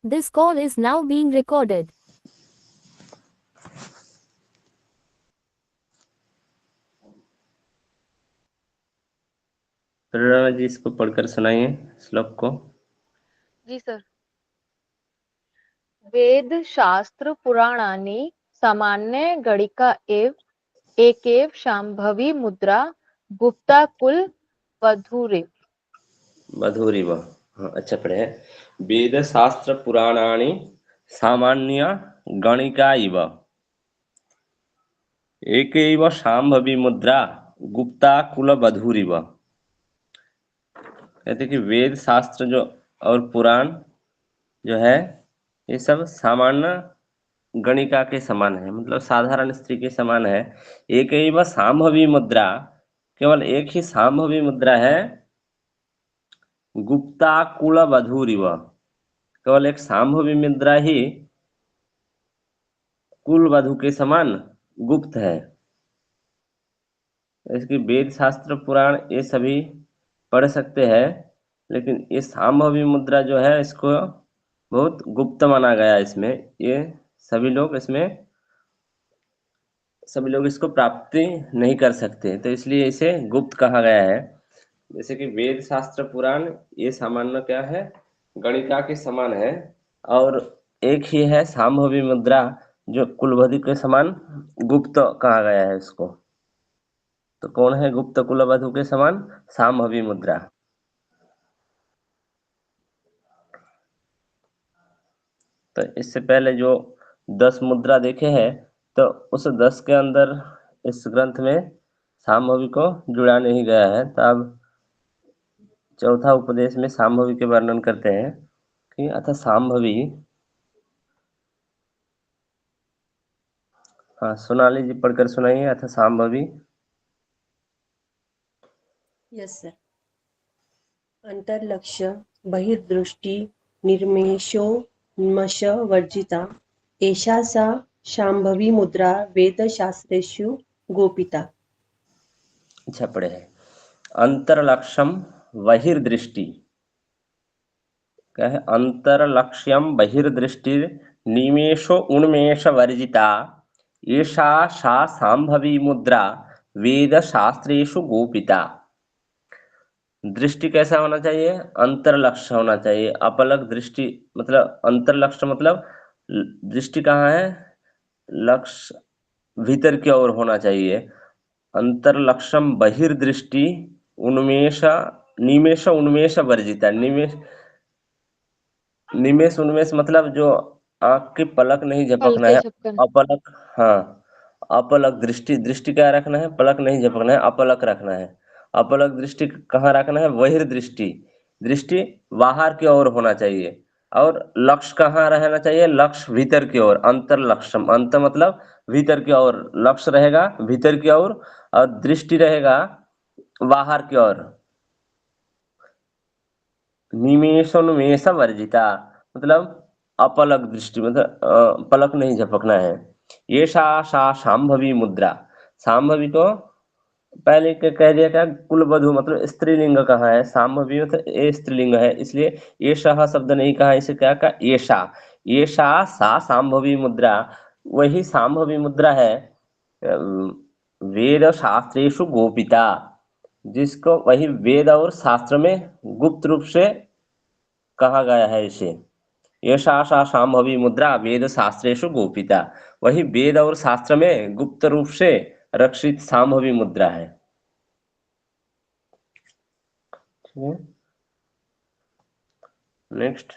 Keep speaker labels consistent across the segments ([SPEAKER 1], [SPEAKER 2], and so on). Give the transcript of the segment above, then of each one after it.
[SPEAKER 1] This call is now being recorded.
[SPEAKER 2] प्रेरणा जी इसको पढ़कर सुनाइए श्लोक को।
[SPEAKER 3] जी सर। वेद शास्त्र पुराणानि सामान्य गणिका एव एकेव शांभवी मुद्रा गुप्ता कुल वधूरे।
[SPEAKER 2] मधुरिव। हाँ, अच्छा पढ़े हैं। वेद शास्त्र पुराणानि सामान्य गणिका इव एकैव शांभवी मुद्रा गुप्ता कुल वधूरिव। कहते कि वेद शास्त्र जो और पुराण जो है ये सब सामान्य गणिका के समान है, मतलब साधारण स्त्री के समान है। एकैव शांभवी मुद्रा, केवल एक ही शांभवी मुद्रा है। गुप्ता कुल वधूरिव, केवल एक शांभवी मुद्रा ही कुल वधु के समान गुप्त है। इसकी वेद शास्त्र पुराण ये सभी पढ़ सकते हैं, लेकिन ये शांभवी मुद्रा जो है इसको बहुत गुप्त माना गया है। इसमें ये सभी लोग इसको प्राप्ति नहीं कर सकते, तो इसलिए इसे गुप्त कहा गया है। जैसे कि वेद शास्त्र पुराण ये सामान्य क्या है, गणिका के समान है, और एक ही है शांभवी मुद्रा जो कुलवधु के समान गुप्त कहा गया है इसको। तो कौन है गुप्त कुलवधु के समान? शांभवी मुद्रा। तो इससे पहले जो 10 मुद्रा देखे हैं, तो उस 10 के अंदर इस ग्रंथ में शांभवी को जुड़ा नहीं गया है। तो अब चौथा उपदेश में शांभवी के वर्णन करते हैं कि अथ शांभवी। हाँ, सोनाली जी पढ़कर सुनाइए अथ शांभवी।
[SPEAKER 4] Yes sir. अंतर्लक्ष्य बहिर्दृष्टि निर्मेषोन्मष वर्जिता एषा सा शांभवी मुद्रा वेदशास्त्रेषु गोपिता।
[SPEAKER 2] अच्छा पढ़े है। अंतरलक्ष्यम बहिर्दृष्टि, क्या है? अंतरलक्ष्यम बहिर्दृष्टि निमेषो उन्मेष वर्जिता एषा सा शांभवी मुद्रा वेद शास्त्रेषु गोपिता। दृष्टि कैसा होना चाहिए? अंतरलक्ष्य होना चाहिए। अपलक दृष्टि मतलब अंतरलक्ष्य मतलब दृष्टि कहाँ है? लक्ष्य भीतर की ओर होना चाहिए। अंतरलक्ष्यम बहिर्दृष्टि उन्मेष निमेष उन्मेष वर्जिता। निमेष उन्मेष मतलब जो आंख की पलक नहीं झपकना
[SPEAKER 3] हल्के
[SPEAKER 2] है।
[SPEAKER 3] झपकन।
[SPEAKER 2] अपलक, हाँ, अपलक दृष्टि। दृष्टि क्या रखना है? पलक नहीं झपकना है, अपलक रखना है। अपलक दृष्टि कहाँ रखना है? बहिर्दृष्टि। दृष्टि बाहर की ओर होना चाहिए, और लक्ष्य कहाँ रहना चाहिए? लक्ष्य भीतर की ओर। अंतर लक्ष्यम, अंत मतलब भीतर की ओर लक्ष्य रहेगा, भीतर की ओर, और दृष्टि रहेगा बाहर की ओर। निमेषोन्मेष वर्जिता मतलब अपलक दृष्टि, मतलब पलक नहीं झपकना है। ये सा शांभवी मुद्रा। शांभवी तो पहले कह दिया क्या? कुलवधु मतलब स्त्रीलिंग कहाँ है? शांभवी मतलब ए स्त्रीलिंग है, इसलिए ये शाह शब्द नहीं कहा, इसे क्या कहा? ये सा शांभवी मुद्रा, वही शांभवी मुद्रा है वेद शास्त्रेषु गोपिता, जिसको वही वेद और शास्त्र में गुप्त रूप से कहा गया है इसे। यशा सा शांभवी मुद्रा वेद शास्त्रेषु गोपिता, वही वेद और शास्त्र में गुप्त रूप से रक्षित शांभवी मुद्रा है। नेक्स्ट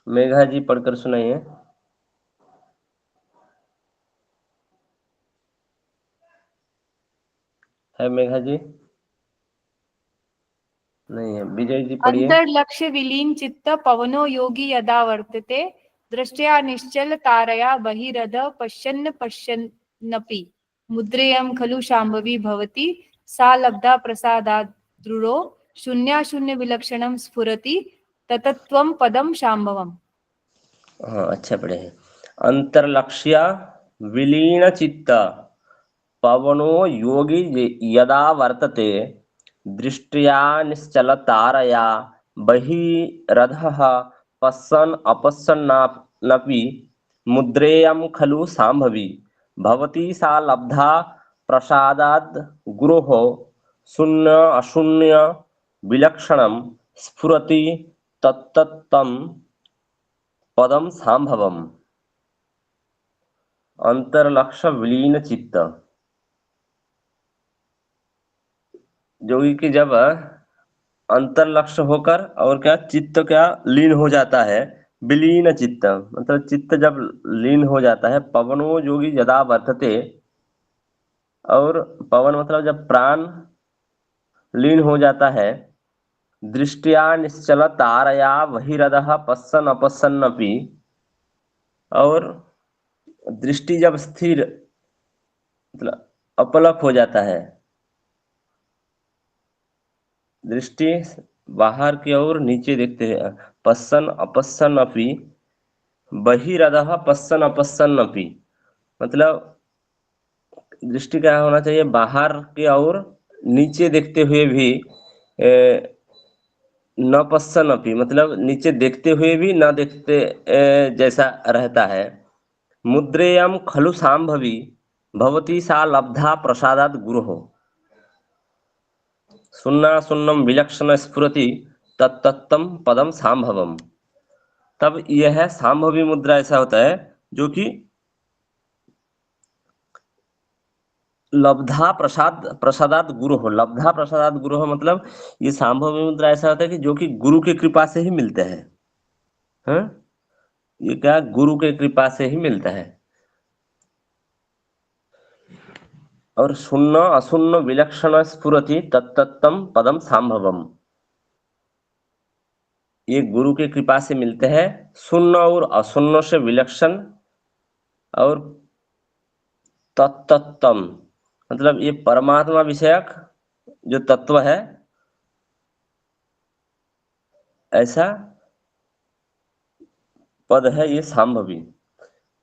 [SPEAKER 2] मेघा जी पढ़कर सुनाइए। है मेघा जी? नहीं है। विजय जी पढ़िए।
[SPEAKER 5] अंतर्लक्ष्य विलीन चित्त पवनो योगी यदा वर्तते दृष्ट्या निश्चल तारया बहिरध पश्यन् पश्यन्नपि मुद्रेयं खलु शाम्भवी भवति सा लब्धा प्रसादात् दृढो शून्याशून्य विलक्षणं स्फुरति ततत्त्वं पदं शाम्भवम्।
[SPEAKER 2] हाँ, अच्छा पढ़े हैं। अंतर्लक्ष्य विलीन चित्त पवनो योगी यदा वर्तते दृष्टिया निश्चल तारया बहिरधः पश्यन् अपश्यन्नपि मुद्रेयं खलु शाम्भवी भवती सा लब्धा प्रसादाद् गुरोः शून्य अशून्य विलक्षणं स्फुरति तत्तत्तं पदम शाम्भवम्। अंतर्लक्ष्य विलीन चित्त, योगी की जब अंतर्लक्ष्य होकर और क्या चित्त क्या लीन हो जाता है, विलीन चित्त मतलब चित्त जब लीन हो जाता है, पवनो योगी यदा वर्तते, और पवन मतलब जब प्राण लीन हो जाता है, दृष्टिया निश्चल तारया बहिरदः पश्यन् अपश्यन्नपि, और दृष्टि जब स्थिर मतलब अपलक हो जाता है, दृष्टि बाहर की ओर नीचे देखते हैं, पश्यन् अपश्यन्नपि बहिरदः पश्यन् अपश्यन्नपि, मतलब दृष्टि क्या होना चाहिए, बाहर की ओर नीचे देखते हुए भी न पश्यन्नपि मतलब नीचे देखते हुए भी न देखते जैसा रहता है। मुद्रेयं खलु शाम्भवी भवती सा लब्धा प्रसादात् गुरोः शून्य शून्यम विलक्षण स्फुरति तत्तत्तम पदम शाम्भवम्। तब यह है शाम्भवी मुद्रा, ऐसा होता है जो कि लब्धा प्रसादात गुरु हो। लब्धा प्रसादात गुरु हो मतलब ये शाम्भवी मुद्रा ऐसा होता है कि जो कि गुरु की कृपा से ही मिलते हैं। हाँ, ये क्या गुरु के कृपा से ही मिलता है। और शून्य अशून्य विलक्षण स्फुरति तत्तत्तम पदम शाम्भवम्, ये गुरु की कृपा से मिलते हैं। शून्य और अशून्य से विलक्षण और तत्तत्तम मतलब ये परमात्मा विषयक जो तत्व है, ऐसा पद है ये शाम्भवी।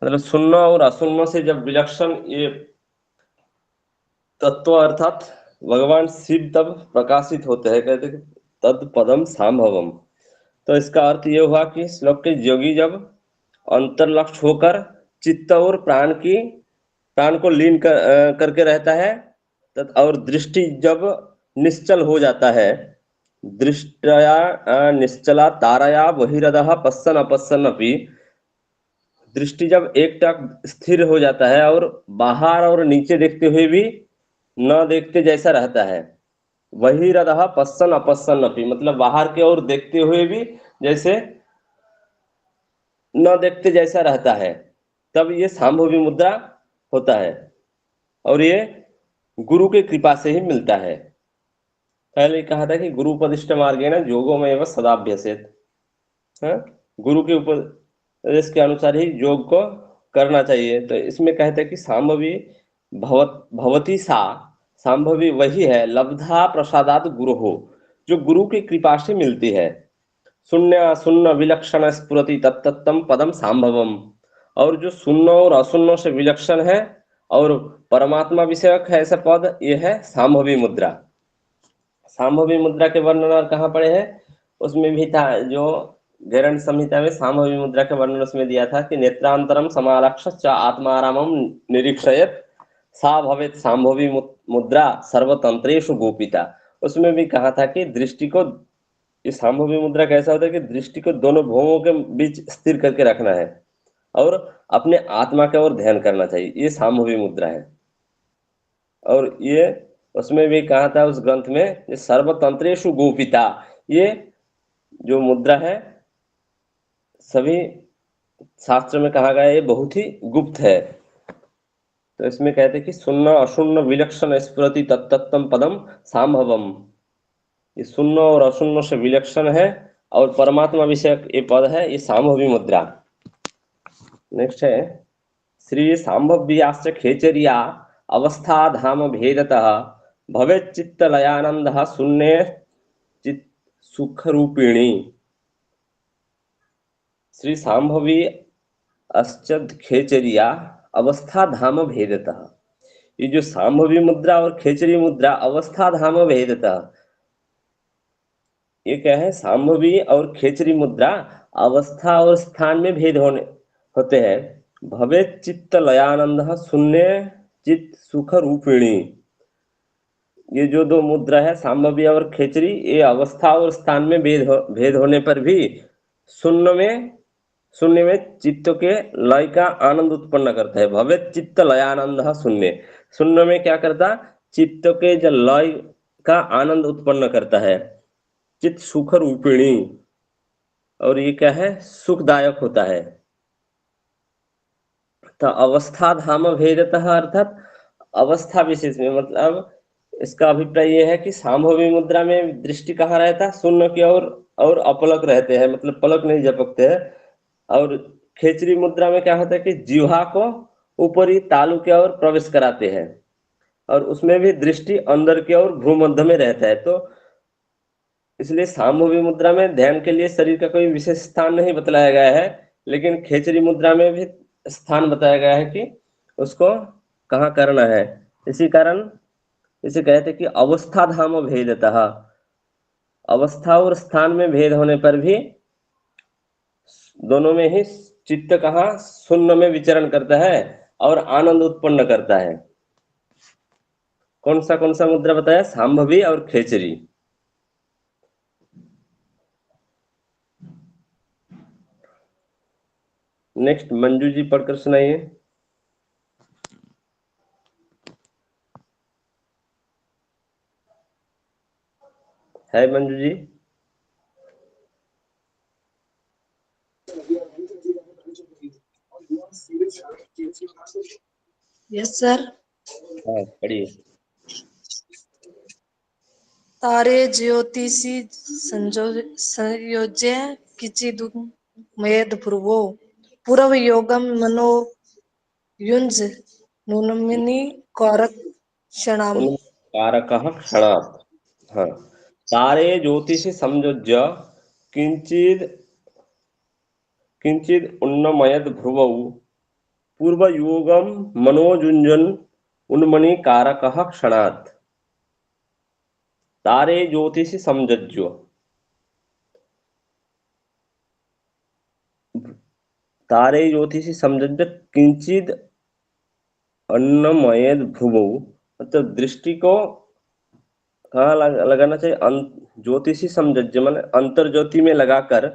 [SPEAKER 2] मतलब शून्य और अशून्य से जब विलक्षण ये तत्व अर्थात भगवान शिव तब प्रकाशित होते हैं, कहते हैं तद पदम शाम्भवम। तो इसका अर्थ ये हुआ कि श्लोक के योगी जब अंतर्लक्ष्य होकर चित्त और प्राण को लीन करके रहता है, और दृष्टि जब निश्चल हो जाता है, दृष्टया निश्चला तारया बहिरदः पश्यन् अपश्यन्नपि, दृष्टि जब एकटक स्थिर हो जाता है और बाहर और नीचे देखते हुए भी न देखते जैसा रहता है। बहिरदः पश्यन् अपश्यन्नपि मतलब बाहर की ओर देखते हुए भी जैसे न देखते जैसा रहता है, तब ये शाम्भवी मुद्रा होता है। और ये गुरु के कृपा से ही मिलता है। पहले कहा था कि गुरु उपदिष्ट मार्गेण योगो में एवं सदाभ्यसेत, गुरु के उपदेश के अनुसार ही योग को करना चाहिए। तो इसमें कहते हैं कि शाम्भवी भवती सा, शाम्भवी वही है लब्धा प्रसादात गुरु हो, जो गुरु की कृपा से मिलती है। शून्य शून्य विलक्षण स्फुरति तत्तत्तम पदम शाम्भवम, और जो शून्य और अशून्य से विलक्षण है और परमात्मा विषयक है ऐसा पद, ये है शाम्भवी मुद्रा। शाम्भवी मुद्रा के वर्णन और कहाँ पड़े हैं, उसमें भी था जो गैरण्य संहिता में शाम्भवी मुद्रा के वर्णन उसमें दिया था कि नेत्रांतरम समालक्ष्य च आत्मारामम निरीक्षयत सा भवेत शाम्भवी मुद्रा सर्वतंत्रेषु गोपिता। उसमें भी कहा था कि दृष्टि को, इस शाम्भवी मुद्रा कैसा होता है कि दृष्टि को दोनों भुवों के बीच स्थिर करके रखना है और अपने आत्मा की ओर ध्यान करना चाहिए, ये शाम्भवी मुद्रा है। और ये उसमें भी कहा था उस ग्रंथ में, ये सर्वतंत्रेषु गोपिता, ये जो मुद्रा है सभी शास्त्र में कहा गया ये बहुत ही गुप्त है। तो इसमें कहते कि शून्य अशून्य विलक्षण स्फुरति तत्तत्तम पदम शाम्भवम, ये शून्य और अशून्य से विलक्षण है और परमात्मा विषयक ये पद है, ये शाम्भवी मुद्रा। नेक्स्ट है श्री शाम्भव्याश्च खेचरिया अवस्था धाम भेदतः भवेत् चित्तलयानंदः शून्ये चित् सुख रूपिणी। श्री शाम्भवी अश्च खेचरिया अवस्था धाम भेदतः, ये जो शाम्भवी मुद्रा और खेचरी मुद्रा अवस्था धाम भेदतः, ये क्या है, सांभवी और खेचरी मुद्रा अवस्था और स्थान में भेद होते हैं। भवे चित्त लयानंद शून्य चित्त सुख रूपिणी, ये जो दो मुद्रा है सांभवी और खेचरी, ये अवस्था और स्थान में भेद होने पर भी शून्य में चित्त के लय का आनंद उत्पन्न करता है। भवे चित्त लयानंद शून्य, शून्य में क्या करता, चित्त के जो लय का आनंद उत्पन्न करता है। चित्त सुख रूपिणी, और ये क्या है, सुखदायक होता है। तो अवस्था धाम भेदतः अर्थात अवस्था विशेष में, मतलब इसका अभिप्राय यह है कि सांभवी मुद्रा में दृष्टि कहाँ रहता है, शून्य की ओर और अपलक रहते हैं, मतलब पलक नहीं झपकते हैं। और खेचरी मुद्रा में क्या होता है कि जिह्वा को ऊपरी तालु की ओर प्रवेश कराते हैं, और उसमें भी दृष्टि अंदर की ओर भ्रूमध्य में रहता है। तो इसलिए सांभवी मुद्रा में ध्यान के लिए शरीर का कोई विशेष स्थान नहीं बतलाया गया है, लेकिन खेचरी मुद्रा में भी स्थान बताया गया है कि उसको कहाँ करना है। इसी कारण इसे कहते कि अवस्था धाम भेदतः, अवस्था और स्थान में भेद होने पर भी दोनों में ही चित्त कहाँ शून्य में विचरण करता है और आनंद उत्पन्न करता है। कौन सा मुद्रा बताया, सांभवी और खेचरी। नेक्स्ट मंजू जी पढ़कर सुनाइए। है मंजू जी?
[SPEAKER 6] Yes sir.
[SPEAKER 2] हाँ पढ़िए।
[SPEAKER 6] तारे ज्योतिषी संयोज्य किचिदुमयेद पूर्वो पूर्व योगम मनो युंज नूनमिनी कारक क्षणाम।
[SPEAKER 2] कारकः क्षणात्। हाँ, तारे ज्योतिषि संयोज्य किंचिद किंचिद उन्नमयद भ्रुवौ पूर्वयोगम मनोजुंजन उन्मणि कारकः क्षणात्। तारे ज्योतिषि संयोज्य, तारे ज्योतिषि संयोज्य किंचिद अन्नमयद भ्रुवौ, मतलब दृष्टि को कहाँ लगाना चाहिए, ज्योतिषी संयोज्य माने अंतर ज्योति में लगाकर,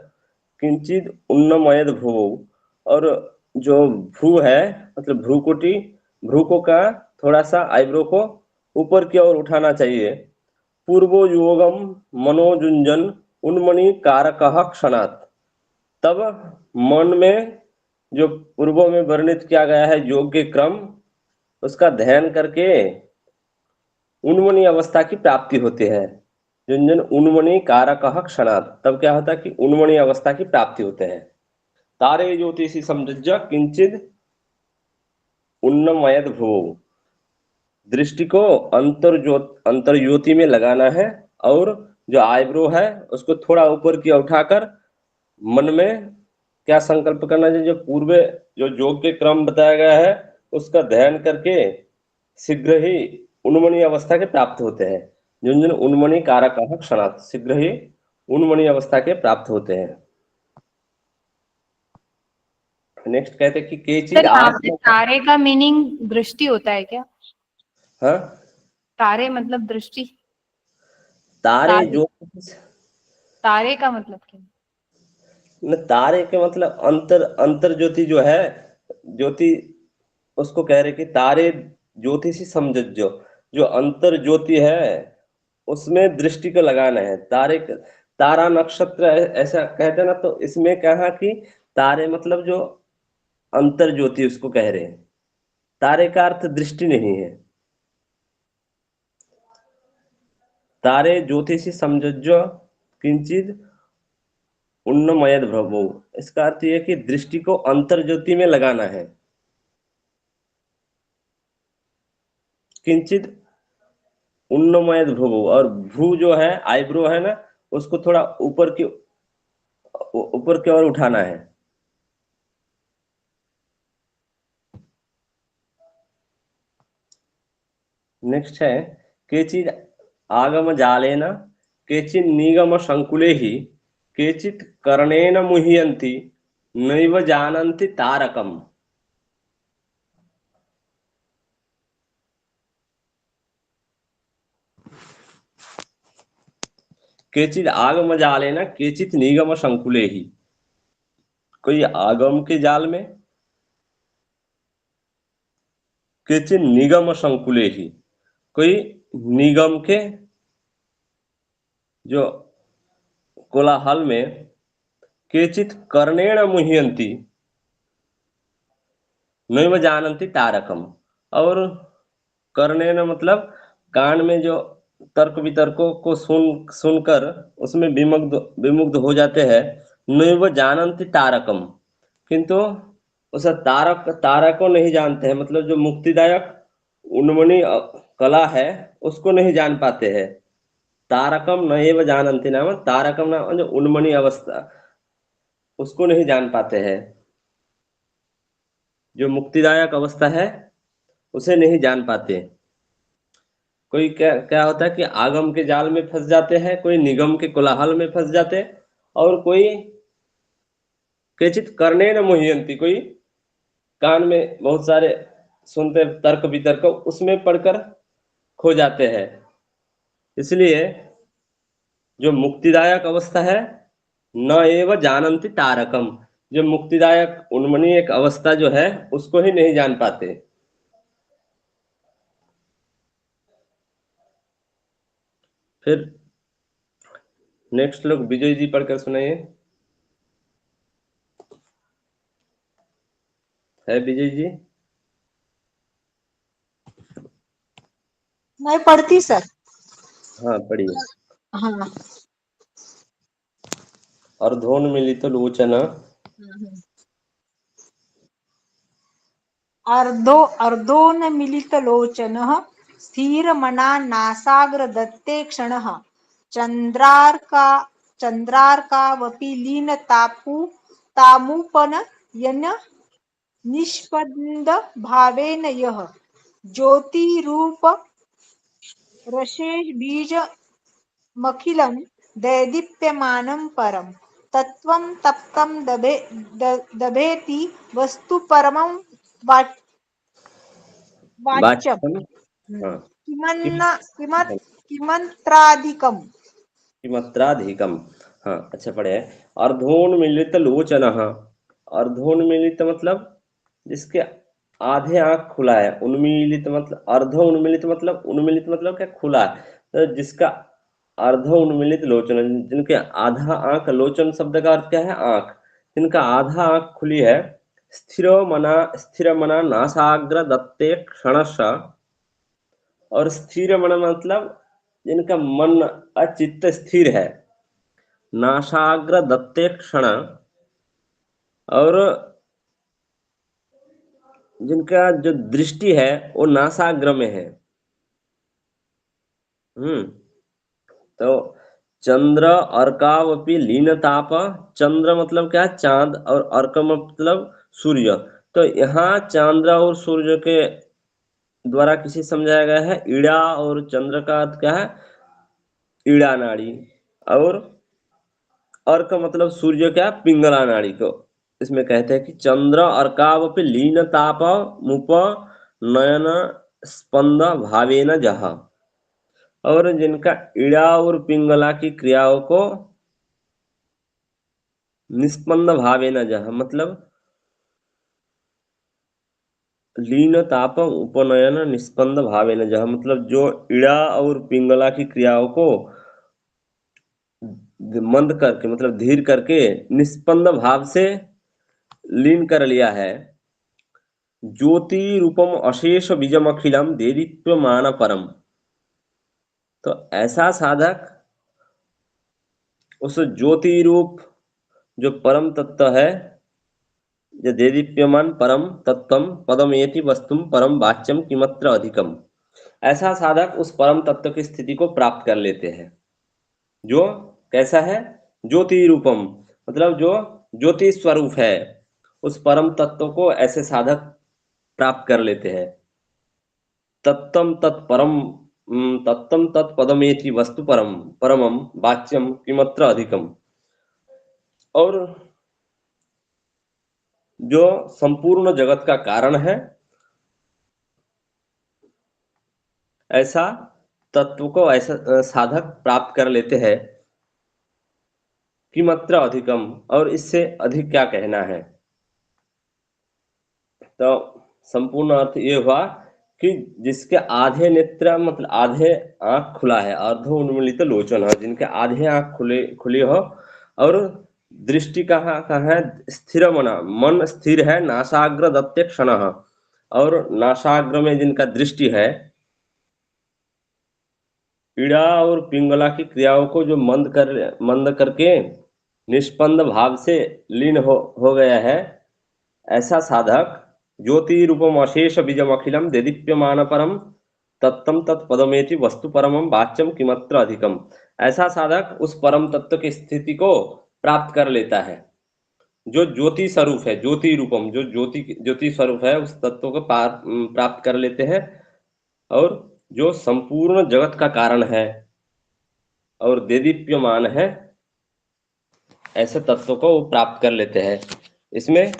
[SPEAKER 2] किंचित उन्नमयद भ्रुवौ, और जो भ्रू है मतलब भ्रूकुटी, भ्रूको का थोड़ा सा आईब्रो को ऊपर की ओर उठाना चाहिए। पूर्वो योगम मनोजुंजन उन्मणि कारकः क्षणात्, तब मन में जो पूर्व में वर्णित किया गया है योग के क्रम, उसका ध्यान करके उन्मणि अवस्था की प्राप्ति होती है। जुंजन उन्मणि कारकः क्षणात्, तब क्या होता है कि उन्मणि अवस्था की प्राप्ति होते हैं। तारे ज्योतिषि संयोज्य किंचिद उन्नमयद भ्रुवौ, दृष्टि को अंतर ज्योति में लगाना है, और जो आईब्रो है उसको थोड़ा ऊपर की उठाकर मन में क्या संकल्प करना चाहिए, जो पूर्व जो योग के क्रम बताया गया है उसका ध्यान करके शीघ्र ही उन्मणि अवस्था के प्राप्त होते हैं। जुंजन उन्मणि कारकः क्षणात्, शीघ्र ही उन्मणि अवस्था के प्राप्त होते हैं। नेक्स्ट कहते हैं कि केचिद
[SPEAKER 5] सर यहाँ पे तारे का मीनिंग दृष्टि होता है क्या?
[SPEAKER 2] हाँ,
[SPEAKER 5] तारे मतलब दृष्टि,
[SPEAKER 2] तारे जो,
[SPEAKER 5] तारे का मतलब क्या?
[SPEAKER 2] न तारे के मतलब अंतर ज्योति जो है, ज्योति उसको कह रहे कि तारे ज्योतिषी समझो, जो अंतर ज्योति है उसमें दृष्टि को लगाना है। तारा नक्षत्र ऐसा कहते हैं ना, तो इसमें कहा कि तारे मतलब जो अंतर ज्योति उसको कह रहे हैं, तारे का अर्थ दृष्टि नहीं है। तारे ज्योतिषी समझो किंचित उन्नमयद भ्रुवौ, इसका अर्थ यह कि दृष्टि को अंतर ज्योति में लगाना है। किंचित उन्नमयद भ्रुवौ, और भ्रू जो है आईब्रो है ना, उसको थोड़ा ऊपर की ओर उठाना है। नेक्स्ट है केचिद आगम जालेन केचित् निगम संकुले हि केचित् कर्णेन मुह्यन्ति नैव जानन्ति तारकम्। केचित् आगम जालेन केचित् निगम संकुले ही, कोई आगम के जाल में, केचित् निगम संकुले ही, कोई निगम के जो कोलाहल में, केचित् कर्णेन मुह्यन्ति नैव जानन्ति तारकम, और कर्णेन मतलब कान में जो तर्क वितर्कों को सुनकर उसमें विमुग्ध हो जाते हैं। नैव जानन्ति तारकम, किंतु उस तारक को नहीं जानते हैं, मतलब जो मुक्तिदायक उन्मनी कला है उसको नहीं जान पाते हैं। तारकम नैव जानन्ति नाम तारकम नाम जो उन्मनी अवस्था, उसको नहीं जान पाते हैं। जो मुक्तिदायक अवस्था है उसे नहीं जान पाते। कोई क्या होता है कि आगम के जाल में फंस जाते हैं, कोई निगम के कोलाहल में फंस जाते, और कोई केचित कर्णेन मुह्यन्ति, कोई कान में बहुत सारे सुनते तर्क वितर्क उसमें पढ़कर खो जाते हैं। इसलिए जो मुक्तिदायक अवस्था है न एव जानन्ति तारकम, जो मुक्तिदायक उन्मनी एक अवस्था जो है उसको ही नहीं जान पाते। फिर नेक्स्ट लोग विजय जी पढ़कर सुनाइए। है विजय जी?
[SPEAKER 7] मैं पढ़ती सर।
[SPEAKER 2] हाँ पढ़िए।
[SPEAKER 7] हाँ।
[SPEAKER 2] अर्धोन्मीलित लोचन
[SPEAKER 7] अर्धोन्मिलितलोचनः स्थिरमना नासाग्रदत्ते क्षणः चन्द्रार्कावपि लीनतामुपनयन निष्पन्दभावेन यः ज्योतिरूपरशेषबीजमखिलं दैदीप्यमानं परं तत्त्वं तप्तं दभेति वस्तु परमं वाच्यम्
[SPEAKER 2] हाँ।
[SPEAKER 7] किमन्त्राधिकम्।
[SPEAKER 2] किमत्राधिकम, हाँ अच्छा पढ़े। अर्धोन्मीलित लोचन, अर्धोन्मीलित मतलब जिसके आधे आंख खुला है, उन्मीलित मतलब अर्ध उन्मीलित मतलब, उन्मीलित मतलब क्या खुला है, तो जिसका अर्ध उन्मीलित लोचन, जिनके आधा आंख, लोचन शब्द का अर्थ क्या है आंख, जिनका आधा आंख खुली है। स्थिर मना नासाग्र दत्ते क्षणश, और स्थिर मन मतलब जिनका मन अचित्त स्थिर है। नासाग्र दत्ते क्षण, और जिनका जो दृष्टि है वो नासाग्र में है। तो चंद्र अर्कावपि लीनताप, चंद्र मतलब क्या, चांद, और अर्क मतलब सूर्य। तो यहाँ चंद्र और सूर्य के द्वारा किसी समझाया गया है ईड़ा, और चंद्र का अर्थ क्या है ईड़ा नाड़ी, और अर्क मतलब सूर्य क्या पिंगला नाड़ी को इसमें कहते हैं कि चंद्र अर्कावपि लीनताप मुप नयन स्पंद भावेन जहा, और जिनका ईड़ा और पिंगला की क्रियाओं को निस्पंद भावेन जहा, मतलब लीन ताप उपनयन निस्पंद भावेन जहा, मतलब जो ईड़ा और पिंगला की क्रियाओं को मंद करके, मतलब धीर करके निस्पंद भाव से लीन कर लिया है। ज्योति रूपम अशेष बीजम अखिलम देदीप्यमान परम, तो ऐसा साधक उस ज्योति रूप जो परम तत्व है, जो देदीप्यमान परम तत्वम पदमेति वस्तुम परम वाच्यम किमत्र अधिकम, ऐसा साधक उस परम तत्व की स्थिति को प्राप्त कर लेते हैं। जो कैसा है, ज्योति रूपम मतलब जो ज्योति स्वरूप है, उस परम तत्व को ऐसे साधक प्राप्त कर लेते हैं। तत्तम तत्परम तत्तम तत्पदमेति वस्तु परमम वाच्यम किमत्र अधिकम। और जो संपूर्ण जगत का कारण है ऐसा तत्व को ऐसा साधक प्राप्त कर लेते हैं किमत्र अधिकम, और इससे अधिक क्या कहना है। तो संपूर्ण अर्थ ये हुआ कि जिसके आधे नेत्र मतलब आधे आंख खुला है, अर्धो उन्मीलित लोचन है, जिनके आधे आंख खुली हो और दृष्टि कहाँ है, स्थिर मना, मन स्थिर है, नासाग्र दत्ते क्षण, और नासाग्र में जिनका दृष्टि है, पीड़ा और पिंगला की क्रियाओं को जो मंद करके निष्पन्द भाव से लीन हो गया है, ऐसा साधक ज्योति रूपम अशेष बीजम अखिलम देदीप्यमान परम तत्तम तत्पदमेति वस्तु परमम वाच्यम किमत्र अधिकम। ऐसा साधक उस परम तत्व की स्थिति को प्राप्त कर लेता है जो ज्योति स्वरूप है, ज्योति रूपम, जो ज्योति स्वरूप है, उस तत्व को प्राप्त कर लेते हैं, और जो संपूर्ण जगत का कारण है और देदीप्यमान है, ऐसे तत्व को वो प्राप्त कर लेते हैं। इसमें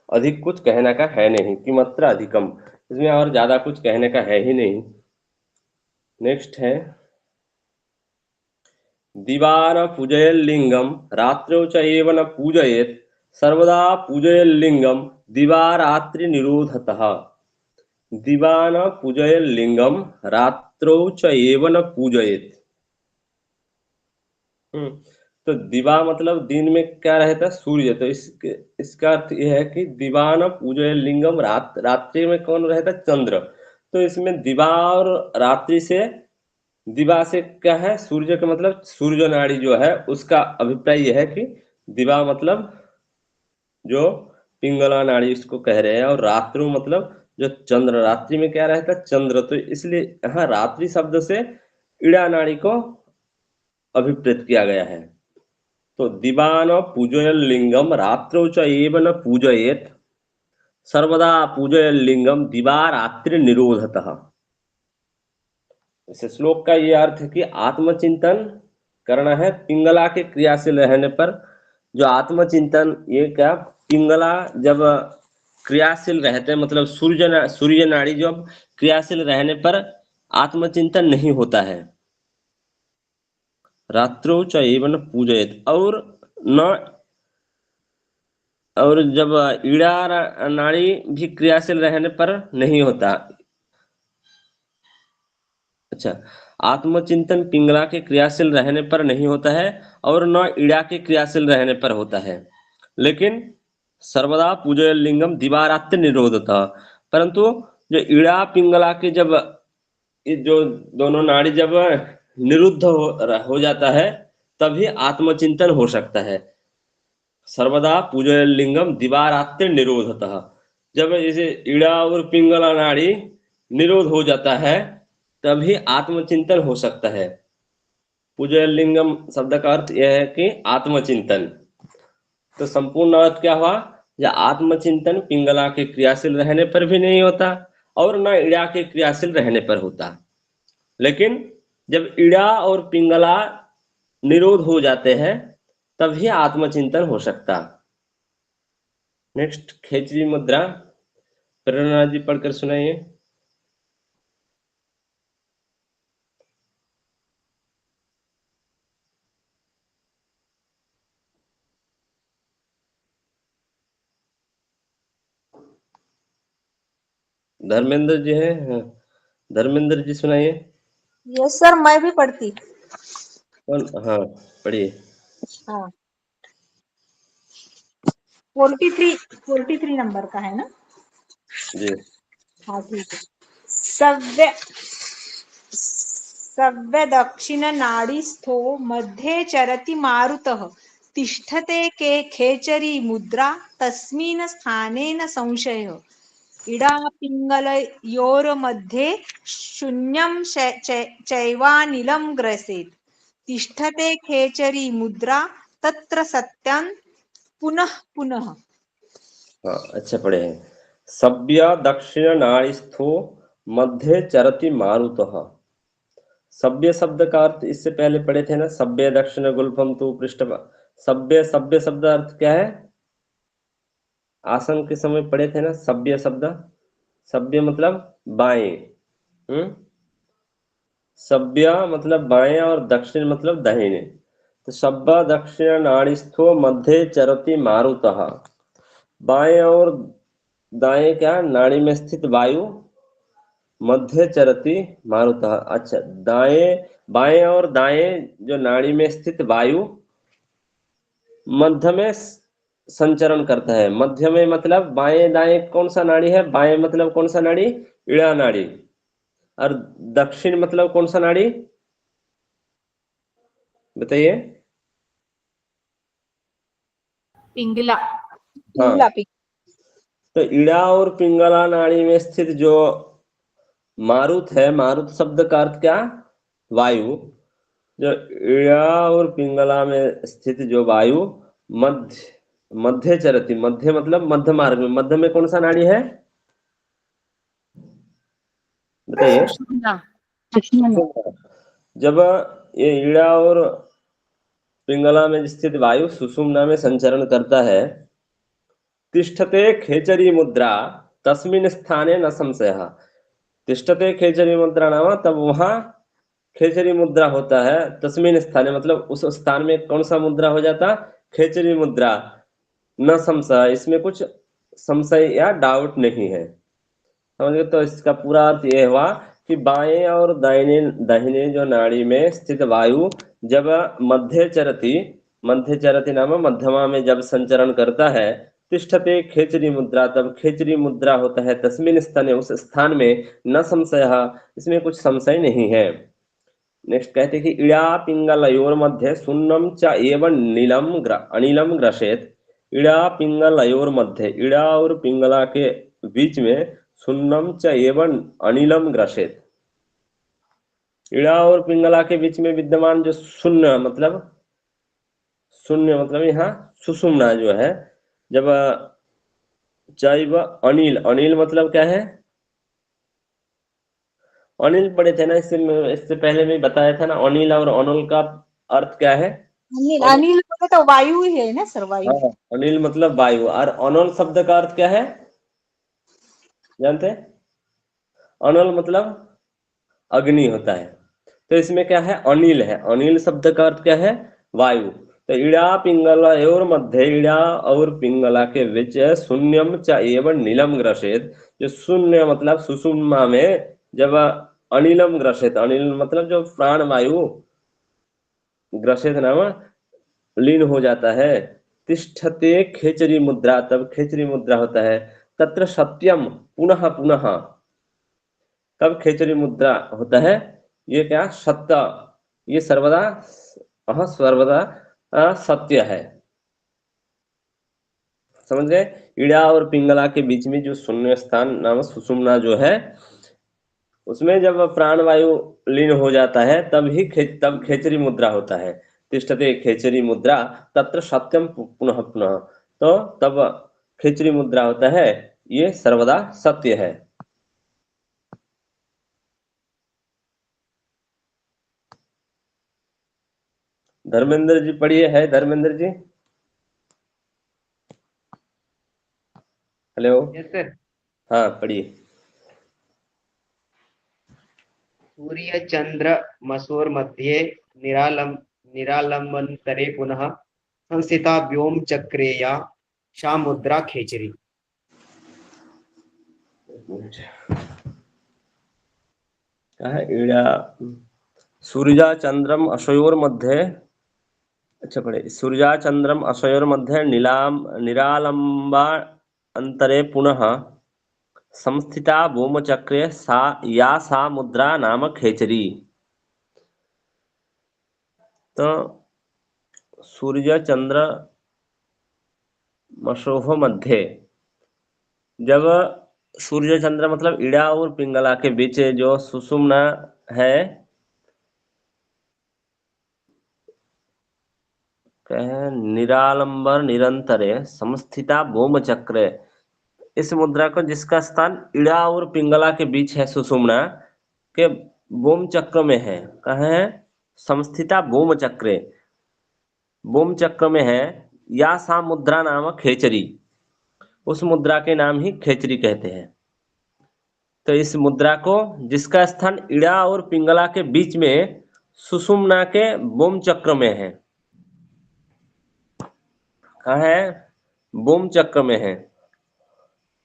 [SPEAKER 2] अधिक कुछ कहने का है नहीं, किमत्र अधिकम, इसमें और ज्यादा कुछ कहने का है ही नहीं। नेक्स्ट है दिवान पूजयेल्लिंगम रात्रौ च एव न पूजयेत् सर्वदा पूजयेल्लिंगम दिवारात्रि निरोधतः। दिवान पूजयेल्लिंगम रात्रौ च एव न पूजयेत्। तो दिवा मतलब दिन में क्या रहता है, सूर्य। तो इसका अर्थ यह है कि दिवान पूजयेल्लिंगम, रात्रि में कौन रहता है, चंद्र। तो इसमें दिवा और रात्रि से, दिवा से क्या है, सूर्य का मतलब सूर्य नाड़ी जो है, उसका अभिप्राय यह है कि दिवा मतलब जो पिंगला नाड़ी इसको कह रहे हैं, और रात्रु मतलब जो चंद्र, रात्रि में क्या रहता है, चंद्र। तो इसलिए यहाँ रात्रि शब्द से इड़ा नाड़ी को अभिप्रेत किया गया है। तो दिवान पूजयेल्लिंगम रात्रौ च एव न पूजयेत् सर्वदा पूजयेल्लिंगम दिवारात्रि निरोधतः। इस श्लोक का ये अर्थ है कि आत्मचिंतन करना है पिंगला के क्रियाशील रहने पर। जो आत्मचिंतन, ये क्या, पिंगला जब क्रियाशील रहते हैं, मतलब सूर्य नाड़ी जब क्रियाशील रहने पर आत्मचिंतन नहीं होता है। रात्रो च एव न पूजयेत्, और जब ईड़ा नाड़ी भी क्रियाशील रहने पर नहीं होता। अच्छा, आत्मचिंतन पिंगला के क्रियाशील रहने पर नहीं होता है और न ईड़ा के क्रियाशील रहने पर होता है। लेकिन सर्वदा पूजयेल्लिंगम दिवारात्रि निरोधतः, परंतु जो ईड़ा पिंगला के जब ये जो दोनों नाड़ी जब निरुद्ध हो जाता है, तभी आत्मचिंतन हो सकता है। सर्वदा पूजयेल्लिंगम दिवारात्रि निरोधतः, जब इसे ईड़ा और पिंगला नाड़ी निरोध हो जाता है तभी आत्मचिंतन हो सकता है। पूजयेल्लिंगम शब्द का अर्थ यह है कि आत्मचिंतन। तो संपूर्ण अर्थ क्या हुआ, या आत्मचिंतन पिंगला के क्रियाशील रहने पर भी नहीं होता और न ईड़ा के क्रियाशील रहने पर होता। लेकिन जब ईड़ा और पिंगला निरोध हो जाते हैं तभी आत्मचिंतन हो सकता। नेक्स्ट खेचरी मुद्रा, प्रेरणा जी पढ़कर सुनाइए। धर्मेंद्र जी हैं, हाँ। धर्मेंद्र जी सुनाइए।
[SPEAKER 7] यस सर, मैं भी पढ़ती।
[SPEAKER 2] कौन, हाँ पढ़िए।
[SPEAKER 7] हाँ, 43 नंबर का है ना।
[SPEAKER 2] जी।
[SPEAKER 7] हाँ ठीक है। सव्य सव्य दक्षिण नाड़ीस्थो मध्ये चरति मारुतः तिष्ठते के खेचरी मुद्रा तस्मिन् स्थानेन संशयः। इडा पिंगलयोर्मध्ये शून्यं चैवानिलं ग्रसेत् तिष्ठते खेचरी मुद्रा तत्र सत्यं पुनः पुनः।
[SPEAKER 2] हाँ अच्छा पढ़े हैं। सव्य दक्षिण नाड़ीस्थो मध्य चरति मारुतः। सभ्य शब्द का अर्थ इससे पहले पढ़े थे ना, सभ्य दक्षिण गुल्फम तू पृष्ठ। सभ्य सभ्य शब्द अर्थ क्या है? आसन के समय पढ़े थे ना सभ्य शब्द। सभ्य मतलब बाएं। सभ्य मतलब बाएं और दक्षिण मतलब दाहिने। तो सभ्य दक्षिण नाड़ीस्थो मध्य चरति मारुतः। बाएं और दाएं क्या? नाड़ी में स्थित वायु मध्य चरति मारुतः। अच्छा, दाएं बाएं और दाएं जो नाड़ी में स्थित वायु मध्य में संचरण करता है। मध्य में मतलब बाएं दाएं कौन सा नाड़ी है? बाएं मतलब कौन सा नाड़ी? इड़ा नाड़ी। और दक्षिण मतलब कौन सा नाड़ी बताइए?
[SPEAKER 5] पिंगला।
[SPEAKER 2] हाँ, तो इड़ा और पिंगला नाड़ी में स्थित जो मारुत है, मारुत शब्द का अर्थ क्या? वायु। जो इड़ा और पिंगला में स्थित जो वायु मध्य मध्य चरती, मध्य मतलब मध्य मार्ग में। मध्य में कौन सा नाड़ी है बताइए?
[SPEAKER 5] सुषुम्ना।
[SPEAKER 2] जब ये इड़ा और पिंगला में स्थित वायु सुषुम्ना में संचरण करता है, तिष्ठते खेचरी मुद्रा तस्मिन् स्थाने न संशयः। तिष्ठते खेचरी मुद्रा नाम, तब वहां खेचरी मुद्रा होता है। तस्मिन् स्थाने मतलब उस स्थान में कौन सा मुद्रा हो जाता? खेचरी मुद्रा। न संशय, इसमें कुछ संशय या डाउट नहीं है। समझ गए? तो इसका पूरा अर्थ यह हुआ कि बाएं और दाहिने दाहिने जो नाड़ी में स्थित वायु जब मध्य चरती नाम मध्यमा में जब संचरण करता है, तिष्ठते खेचरी मुद्रा, तब खेचरी मुद्रा होता है तस्मिन् स्थाने, उस स्थान में न संशय, इसमें कुछ संशय नहीं है। नेक्स्ट कहते हैं कि इड़ा पिंगलयोर मध्य शून्यम च एवं अनिलम ग्रसेत। इड़ा पिंगलयोर मध्य, इड़ा और पिंगला के बीच में शून्यम च एवं अनिलम ग्रसेत। इड़ा और पिंगला के बीच में विद्यमान जो शून्य मतलब यहाँ सुषुम्ना जो है, जब चैव अनिल, अनिल मतलब क्या है? अनिल पढ़े थे ना इससे पहले मैं बताया था ना, अनिल और अनल का अर्थ क्या है?
[SPEAKER 7] अनिल अनिल बोले तो वायु ही है ना सर, वायु।
[SPEAKER 2] हाँ, अनिल मतलब वायु। और अनल शब्द का अर्थ क्या है जानते हैं? अनल मतलब अग्नि होता है। तो इसमें क्या है? अनिल है। अनिल शब्द का अर्थ क्या है? वायु। तो इड़ा पिंगला और मध्य, इड़ा और पिंगला के बीच शून्यम च एवं नीलम ग्रसेत। जो शून्य मतलब सुषुम्ना में जब अनिलम ग्रसेत, अनिल मतलब जो प्राण वायु ग्रसेत नाम लीन हो जाता है, तिष्ठते खेचरी मुद्रा, तब खेचरी मुद्रा होता है। तत्र सत्यम पुनः पुनः, तब खेचरी मुद्रा होता है। ये क्या? सत्य, ये सर्वदा सर्वदा सत्य है। समझ गए? इड़ा और पिंगला के बीच में जो शून्य स्थान नाम सुषुम्ना जो है, उसमें जब प्राण वायु लीन हो जाता है तब खेचरी मुद्रा होता है। तिष्ठते खेचरी मुद्रा तत्र सत्यम पुनः पुनः, तो तब खेचरी मुद्रा होता है, ये सर्वदा सत्य है। धर्मेंद्र जी पढ़िए, है Dharmendra ji? Hello.
[SPEAKER 8] Yes sir.
[SPEAKER 2] हाँ पढ़िए।
[SPEAKER 8] सूर्य चंद्र मसूर मध्ये निरालंबनतरे पुनः संस्थिता व्योम चक्रे या सा मुद्रा खेचरी।
[SPEAKER 2] क्या है? इड़ा सूर्या चंद्रम अशयोर मध्य, अच्छा पढ़े, सूर्या चंद्रम अशयोर मध्य निरालंबा अंतरे पुनः संस्थिता भूमचक्रे सा मुद्रा नाम खेचरी। तो सूर्य चंद्र मशोह मध्य, जब सूर्य चंद्र मतलब इड़ा और पिंगला के बीच जो सुषुम्ना है, निरालंबर निरंतरे समस्थिता भूम चक्र, इस मुद्रा को जिसका स्थान इड़ा और पिंगला के बीच है सुषुम्ना के बोम चक्र में है। कहाँ है? संस्थिता बोम चक्रे, बोम चक्र में है। या सा मुद्रा नामक खेचरी, उस मुद्रा के नाम ही खेचरी कहते हैं। तो इस मुद्रा को, जिसका स्थान इड़ा और पिंगला के बीच में सुषुम्ना के बोम चक्र में है। कहाँ है? बोम चक्र में है।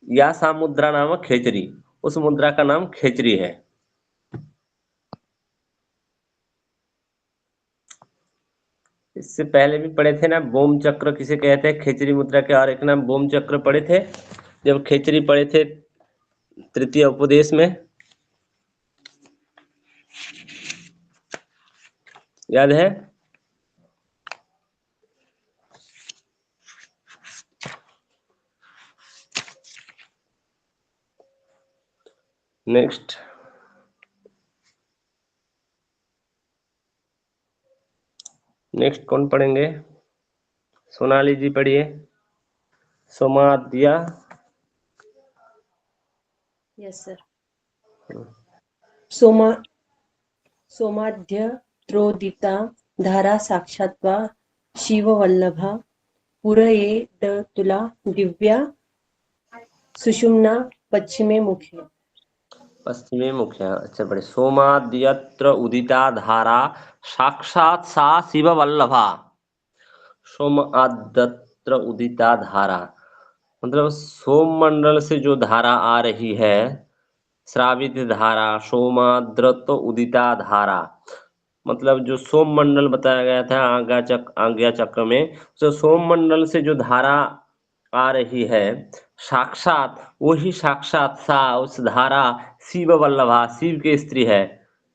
[SPEAKER 2] या सा मुद्रा नामक खेचरी, उस मुद्रा का नाम खेचरी है। इससे पहले भी पढ़े थे ना, बोम चक्र किसे कहते हैं, खेचरी मुद्रा के और एक नाम बोम चक्र पढ़े थे, जब खेचरी पढ़े थे तृतीय उपदेश में, याद है? नेक्स्ट कौन पढ़ेंगे? सोनाली जी पढ़िए। सोमाद्या।
[SPEAKER 4] Yes sir. सोमा सोमाध्य त्रोदिता धारा साक्षात्वा शिववल्लभा पुरये तुला दिव्या सुषुम्ना पश्चिमे मुखे।
[SPEAKER 2] पश्चिमी मुख्य, अच्छा बड़े। सोमाद्यत्र उदिता धारा साक्षात सा शिव वल्लभा। सोमाद्यत्र उदिता धारा मतलब सोम मंडल से जो धारा आ रही है, श्रावित धारा, सोमाद्रत उदिता धारा, मतलब जो सोम मंडल बताया गया था आज्ञा चक्र में, तो सोम मंडल से जो धारा आ रही है साक्षात, वही साक्षात सा, उस धारा शिव वल्लभा, शिव की स्त्री है,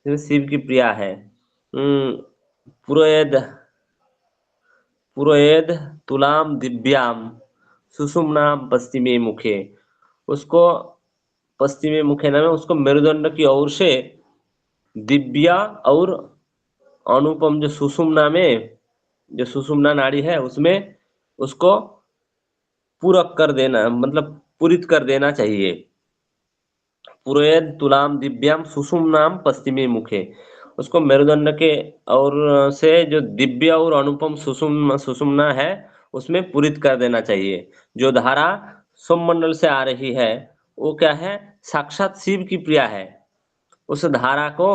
[SPEAKER 2] शिव की प्रिया है। पुरोयद पुरोयद तुलाम दिव्याम सुषुम्नाम पश्चिमी मुखे, उसको पश्चिमी मुखे नाम है, उसको मेरुदंड की ओर से दिव्या और अनुपम, जो सुषुम्ना में, जो सुषुम्ना नाड़ी है उसमें उसको पूरक कर देना, मतलब पूरित कर देना चाहिए। पुरोयद तुलाम दिव्याम सुषुम्नाम पश्चिमी मुखे, उसको मेरुदंड के और से जो दिव्य और अनुपम सुषुम्ना है उसमें पूरित कर देना चाहिए। जो धारा सोम मंडल से आ रही है वो क्या है? साक्षात शिव की प्रिया है। उस धारा को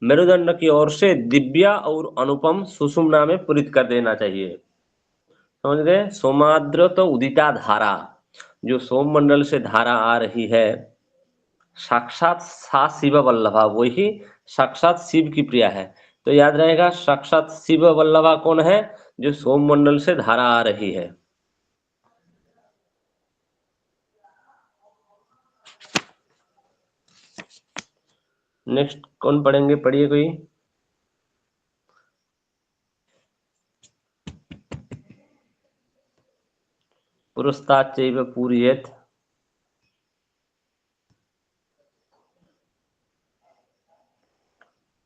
[SPEAKER 2] मेरुदंड की ओर से दिव्य और अनुपम सुषुम्ना में पूरित कर देना चाहिए। समझ गए? सोमाद्र तो उदिता धारा, जो सोम मंडल से धारा आ रही है, साक्षात सा शिव वल्लभा, वही साक्षात शिव की प्रिया है। तो याद रहेगा, साक्षात शिव वल्लभा कौन है? जो सोम मंडल से धारा आ रही है। नेक्स्ट कौन पढ़ेंगे? पढ़िए कोई। पुरस्ताच्चैव पूरयेत्।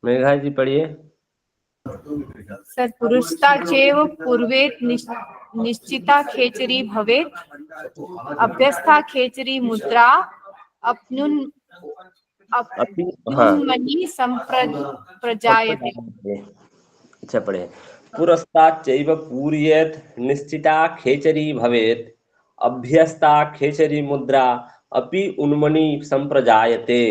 [SPEAKER 2] मेघा जी पढ़िए।
[SPEAKER 5] सर पुरुषता चेव पूर्वेत निश्चिता खेचरी भवेत्, अभ्यस्था खेचरी मुद्रा अपनुन अपनुन्मनि संप्रजायते।
[SPEAKER 2] अच्छा पढ़े। पुरस्ताच्चैव पूरयेत् निश्चिता खेचरी भवेत्, अभ्यस्ता खेचरी मुद्रा अपि उन्मनि संप्रजायते।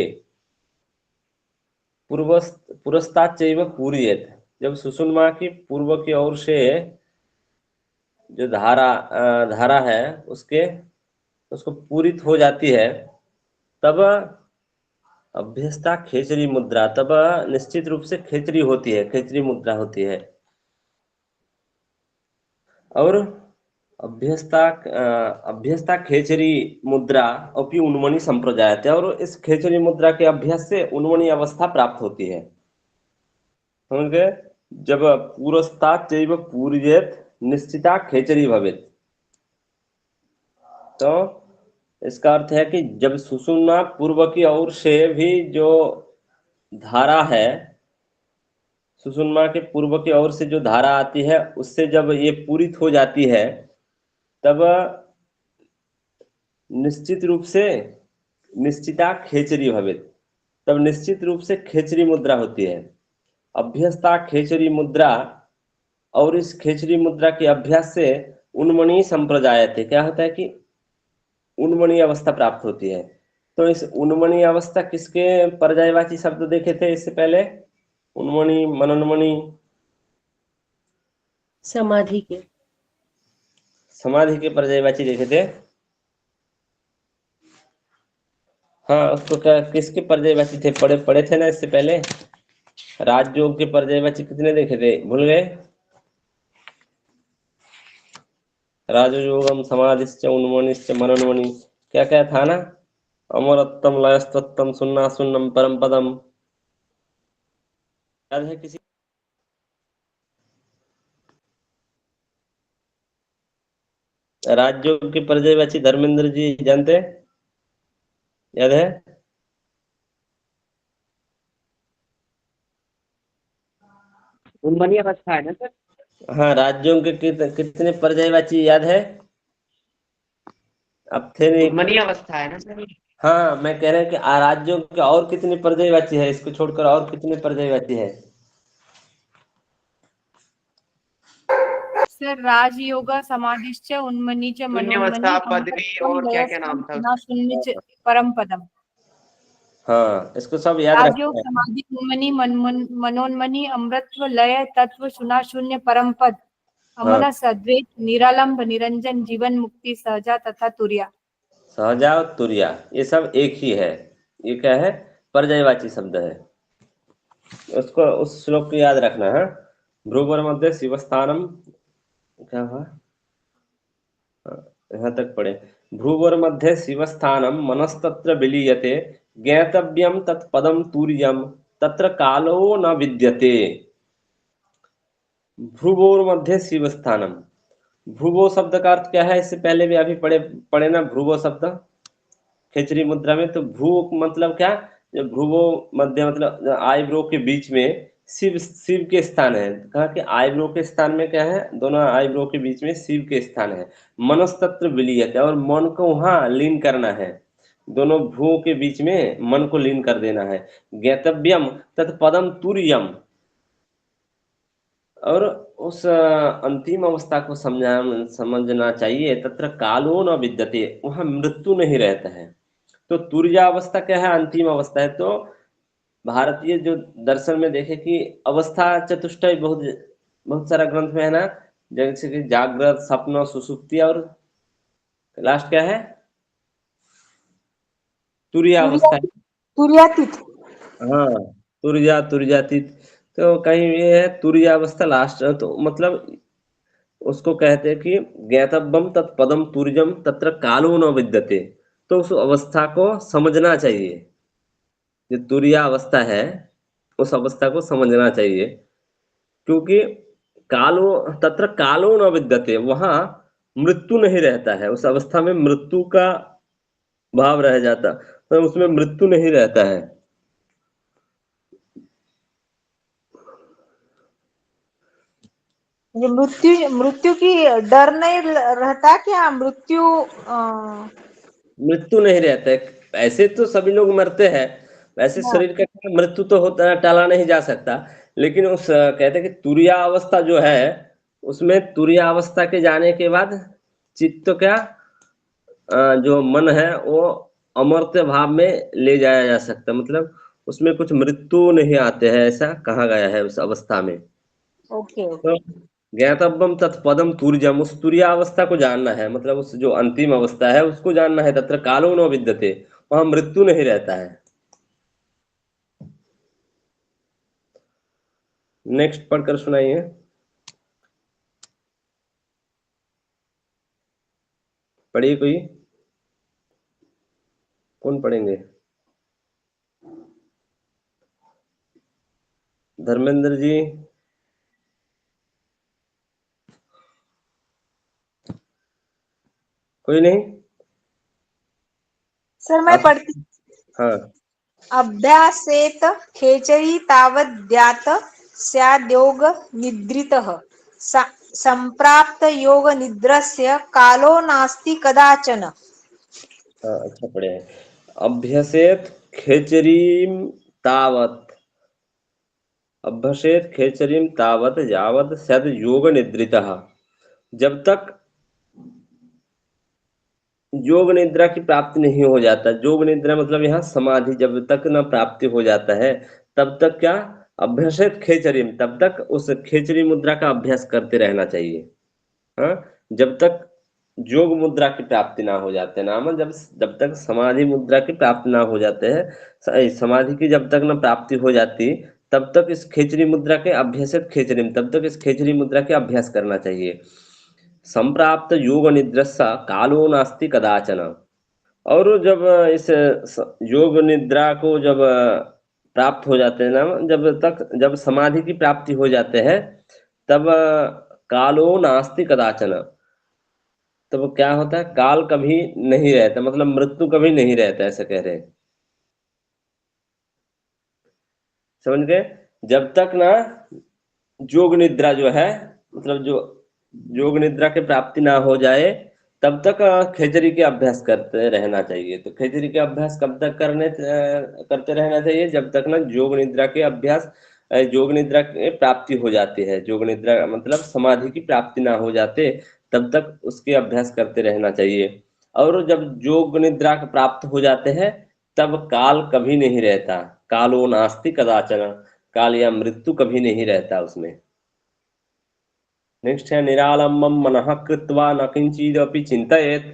[SPEAKER 2] पुरस्ताच्चैव पूरयेत्, जब सुषुम्ना की पूर्व की ओर से जो धारा है उसको पूरित हो जाती है, तब अभ्यस्ता खेचरी मुद्रा, तब निश्चित रूप से खेचरी होती है, खेचरी मुद्रा होती है। और अभ्यस्ता खेचरी मुद्रा अपि उन्मनी संप्रजायते, और इस खेचरी मुद्रा के अभ्यास से उन्मनी अवस्था प्राप्त होती है। समझ गए? जब पुरस्ताच्चैव पूरयेत् निश्चिता खेचरी भवेत्, तो इसका अर्थ है कि जब सुषुम्ना पूर्व की ओर से भी जो धारा है, सुषुम्ना के पूर्व की ओर से जो धारा आती है, उससे जब ये पूरित हो जाती है, तब निश्चित रूप से निश्चिता खेचरी भवेत्, तब निश्चित रूप से खेचरी मुद्रा होती है। अभ्यस्ता खेचरी मुद्रा, और इस खेचरी मुद्रा के अभ्यास से उन्मणि संप्रजायते, क्या होता है कि उन्मणि अवस्था प्राप्त होती है। तो इस उन्मणि अवस्था किसके पर्यायवाची शब्द देखे थे इससे पहले? उन्मणि, मनोन्मणि,
[SPEAKER 4] समाधि के।
[SPEAKER 2] समाधि के पर्यायवाची देखे थे। हाँ, उसको क्या किसके पर्यायवाची थे? पढ़े थे ना इससे पहले। राजयोग के पर्यायवाची कितने देखे थे, भूल गए? राजयोगम समाधिश्च उन्मणिश्च मनोन्मणि, क्या क्या था ना? अमरत्वम लयस्तत्वम सुन्ना सुन्नम परम पदम, याद है किसी? राजयोग के पर्यायवाची धर्मेंद्र जी जानते हैं? याद है?
[SPEAKER 8] उन्मनी अवस्था है ना सर?
[SPEAKER 2] हाँ, राजयोग के कितने पर्यायवाची याद है? अब थे नहीं।
[SPEAKER 8] उन्मनी अवस्था है ना सर?
[SPEAKER 2] हाँ, मैं कह रहा हूँ कि राज्यों के और कितने पर्यायवाची है, इसको छोड़कर और कितने पर्यायवाची है?
[SPEAKER 5] सर राजयोग समाधिश्च उन्मनीच मनोन्मनी
[SPEAKER 8] शून्यावस्था, पदवी और क्या क्या नाम था?
[SPEAKER 5] शून्य परम पदम।
[SPEAKER 2] हाँ, इसको सब याद
[SPEAKER 5] राजयोग
[SPEAKER 2] रखना है।
[SPEAKER 5] समाधि उन्मनी मनोन्मनी अमृतत्व लय तत्व शुना शून्य परम पद अमन सद्वैत निरालंब निरंजन जीवन मुक्ति सहजा तथा तुर्या।
[SPEAKER 2] सहजा और तुर्या, ये सब एक ही है। ये क्या है? पर्यायवाची शब्द है। उसको, उस श्लोक को याद रखना है। भ्रुवर मध्य शिवस्थानम, क्या हुआ? यहाँ तक पढ़े। भ्रुवर मध्य शिवस्थानम मनस्तत्र विलीयते ज्ञातव्यम तत्पदम तुर्यम तत्र कालो न विद्यते। भ्रुवोर मध्य शिवस्थानम, भ्रुवो शब्द का अर्थ क्या है? इससे पहले भी अभी पढ़े ना भ्रुवो शब्द खेचरी मुद्रा में। तो भ्रू मतलब क्या? जो भ्रुवो मध्य मतलब आईब्रो के बीच में शिव के स्थान है। कहा कि आईब्रो के स्थान में क्या है? दोनों आईब्रो के बीच में शिव के स्थान है। मनस्तत्र विलीयत, और मन को वहां लीन करना है। दोनों भ्रुओं के बीच में मन को लीन कर देना है। ज्ञातव्यम तत्पदम तुर्यम, और उस अंतिम अवस्था को समझना चाहिए। तत्र कालो न विद्यते, वहां मृत्यु नहीं रहता है। तो तुर्या अवस्था क्या है? अंतिम अवस्था है। तो भारतीय जो दर्शन में देखे कि अवस्था चतुष्टय बहुत बहुत सारा ग्रंथ में है ना, जैसे कि जागृत, स्वप्न, सुषुप्ति, और लास्ट क्या है? तुर्या अवस्था है।
[SPEAKER 7] तुर्यातीत।
[SPEAKER 2] हाँ, तुर्यातीत। तो कहीं ये है तुर्या अवस्था लास्ट, तो मतलब उसको कहते हैं कि ज्ञातव्यम तत्पदम तुर्यम तत्र कालो न विद्यते। तो उस अवस्था को समझना चाहिए। जो तुर्या अवस्था है उस अवस्था को समझना चाहिए, क्योंकि कालो तत्र कालो न विद्यते, वहां मृत्यु नहीं रहता है। उस अवस्था में मृत्यु का भाव रह जाता, तो उसमें मृत्यु नहीं रहता है।
[SPEAKER 7] ये मृत्यु मृत्यु की डर नहीं रहता क्या? मृत्यु
[SPEAKER 2] मृत्यु नहीं रहता है। ऐसे तो सभी लोग मरते हैं, वैसे
[SPEAKER 7] हाँ,
[SPEAKER 2] शरीर का मृत्यु तो होता है, टाला नहीं जा सकता। लेकिन उस कहते हैं कि तुरिया अवस्था जो है, उसमें तुरिया अवस्था के जाने के बाद चित्त तो क्या जो मन है वो अमर्त्य भाव में ले जाया जा सकता, मतलब उसमें कुछ मृत्यु नहीं आते हैं, ऐसा कहा गया है उस अवस्था में।
[SPEAKER 7] ओके
[SPEAKER 2] तो ज्ञातव्यम तत्पदम तुर्यम, उस तुरिया अवस्था को जानना है, मतलब उस जो अंतिम अवस्था है उसको जानना है। तत्र कालो न विद्यते, वहां मृत्यु नहीं रहता है। नेक्स्ट पढ़कर सुनाइए। पढ़िए कोई, कौन पढ़ेंगे? धर्मेंद्र जी? कोई नहीं?
[SPEAKER 7] सर मैं
[SPEAKER 2] आप?
[SPEAKER 7] पढ़ती।
[SPEAKER 2] हाँ।
[SPEAKER 7] अभ्यासेत खेचरी तावद्यात स्याद्योग निद्रितः संप्राप्त योग निद्रस्य कालो नास्ति कदाचन।
[SPEAKER 2] हाँ, अच्छा पढ़े हैं। अभ्यसेत खेचरीम तावत अभ्यसेत खेचरीम तावत यावत सद योग निद्रितः। जब तक योग निद्रा की प्राप्ति नहीं हो जाता, योग निद्रा मतलब यहाँ समाधि जब तक न प्राप्ति हो जाता है तब तक क्या, अभ्यसित खेचरीम, तब तक उस खेचरी मुद्रा का अभ्यास करते रहना चाहिए। हाँ, जब तक योग मुद्रा की प्राप्ति ना हो जाते, नाम जब तक समाधि मुद्रा की प्राप्ति ना हो जाते हैं, समाधि की जब तक न प्राप्ति हो जाती तब तक इस खेचरी मुद्रा के अभ्यसित खेचरीम, तब तक इस खेचरी मुद्रा के अभ्यास करना चाहिए। संप्राप्त योग निद्रसा कालो नास्ति कदाचन। और जब इस योग निद्रा को जब प्राप्त हो जाते हैं ना, जब समाधि की प्राप्ति हो जाते हैं तब कालो नास्ति कदाचन, तब क्या होता है, काल कभी नहीं रहता, मतलब मृत्यु कभी नहीं रहता, ऐसा कह रहे हैं। समझ गए? जब तक ना योग निद्रा जो है, मतलब जो योग निद्रा की प्राप्ति ना हो जाए तब तक खेचरी के अभ्यास करते रहना चाहिए। तो खेचरी के अभ्यास कब तक करते रहना चाहिए, जब तक ना योग निद्रा के अभ्यास, योग निद्रा की प्राप्ति हो जाती है। योग निद्रा मतलब समाधि की प्राप्ति ना हो जाते तब तक उसके अभ्यास करते रहना चाहिए। और जब योग निद्रा प्राप्त हो जाते हैं तब काल कभी नहीं रहता, कालो नास्ति कदाचन, काल या मृत्यु कभी नहीं रहता उसमें। नेक्स्ट है निरालंबम मनः कृत्वा न किंचिदपि चिंतयेत्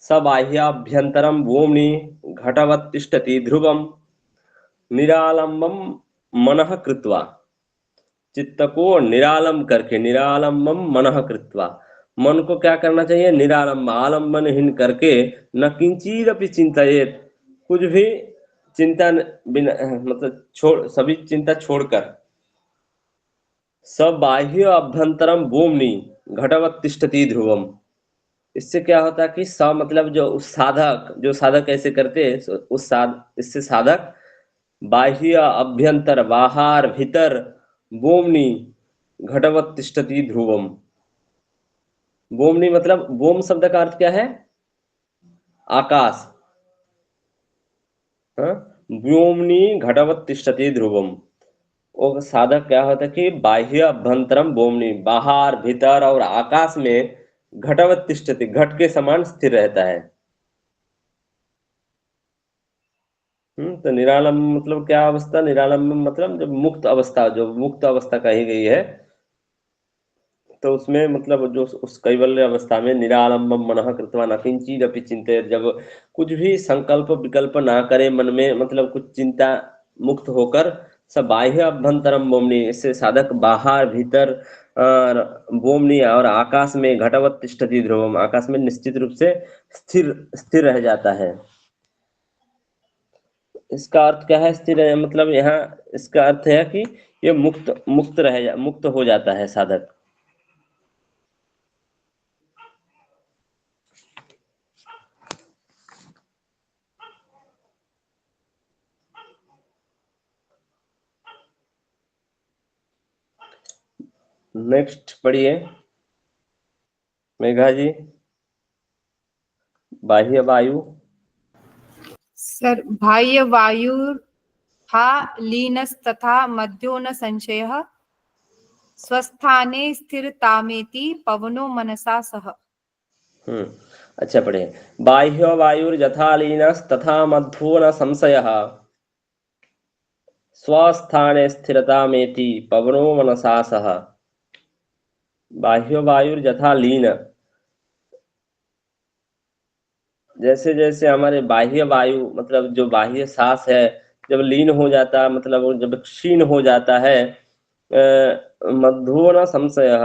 [SPEAKER 2] स बाह्याभ्यंतरम भूमि घटवत् तिष्ठति ध्रुवम। निरालंबम मनः कृत्वा, चित्त को निरालंब करके, निरालंबम मनः कृत्वा, मन को क्या करना चाहिए, निरालंब, आलंबनहीन करके, न किंचिदपि चिंतयेत्, कुछ भी चिंता बिना, मतलब सभी चिंता छोड़कर, सब बाह्य अभ्यंतरम भूमि घटवत् तिष्ठति ध्रुवम। इससे क्या होता है कि स मतलब जो साधक ऐसे करते हैं, इससे साधक बाह्य अभ्यंतर, बाहर भीतर, भूमि घटवत् तिष्ठति ध्रुवम। भूमि मतलब, भूम शब्द का अर्थ क्या है, आकाश। व्योमनी घटवत् तिष्ठति ध्रुवम। वो साधक क्या होता है कि बाह्य अभ्यंतरम भूमि, बाहर भीतर और आकाश में घटवत् तिष्ठति, घट के समान स्थिर रहता है। तो निरालंब मतलब क्या अवस्था, निरालंब मतलब जब मुक्त अवस्था, जो मुक्त अवस्था कही गई है, तो उसमें मतलब जो उस कैवल्य अवस्था में निरालंबम मनः कृत्वा न किंचिदपि चिंतयेत्, जब कुछ भी संकल्प विकल्प ना करे मन में, मतलब कुछ चिंता मुक्त होकर, सब बाह्य अभ्यंतरम भूमि, इससे साधक बाहर भीतर भूमि और आकाश में घटवत् तिष्ठति ध्रुवम, आकाश में निश्चित रूप से स्थिर रह जाता है। इसका अर्थ क्या है स्थिर है, मतलब यहाँ इसका अर्थ है कि ये मुक्त हो जाता है साधक। नेक्स्ट पढ़िए मेघा जी। बाह्य वायु,
[SPEAKER 5] सर बाह्य वायुर्था लीनस्तथा मध्यो न संशयः स्वस्थाने स्थिरतामेति पवनो मनसा सह।
[SPEAKER 2] अच्छा पढ़े। बाह्य वायुर्यथा लीनस्तथा मध्यो न संशयः स्वस्थाने स्थिरतामेति पवनो मनसा सह। बाह्य वायुर्यथा लीन, जैसे जैसे हमारे बाह्य वायु मतलब जो बाह्य सांस है जब लीन हो जाता है, मतलब जब क्षीण हो जाता है, मध्यो न संशय,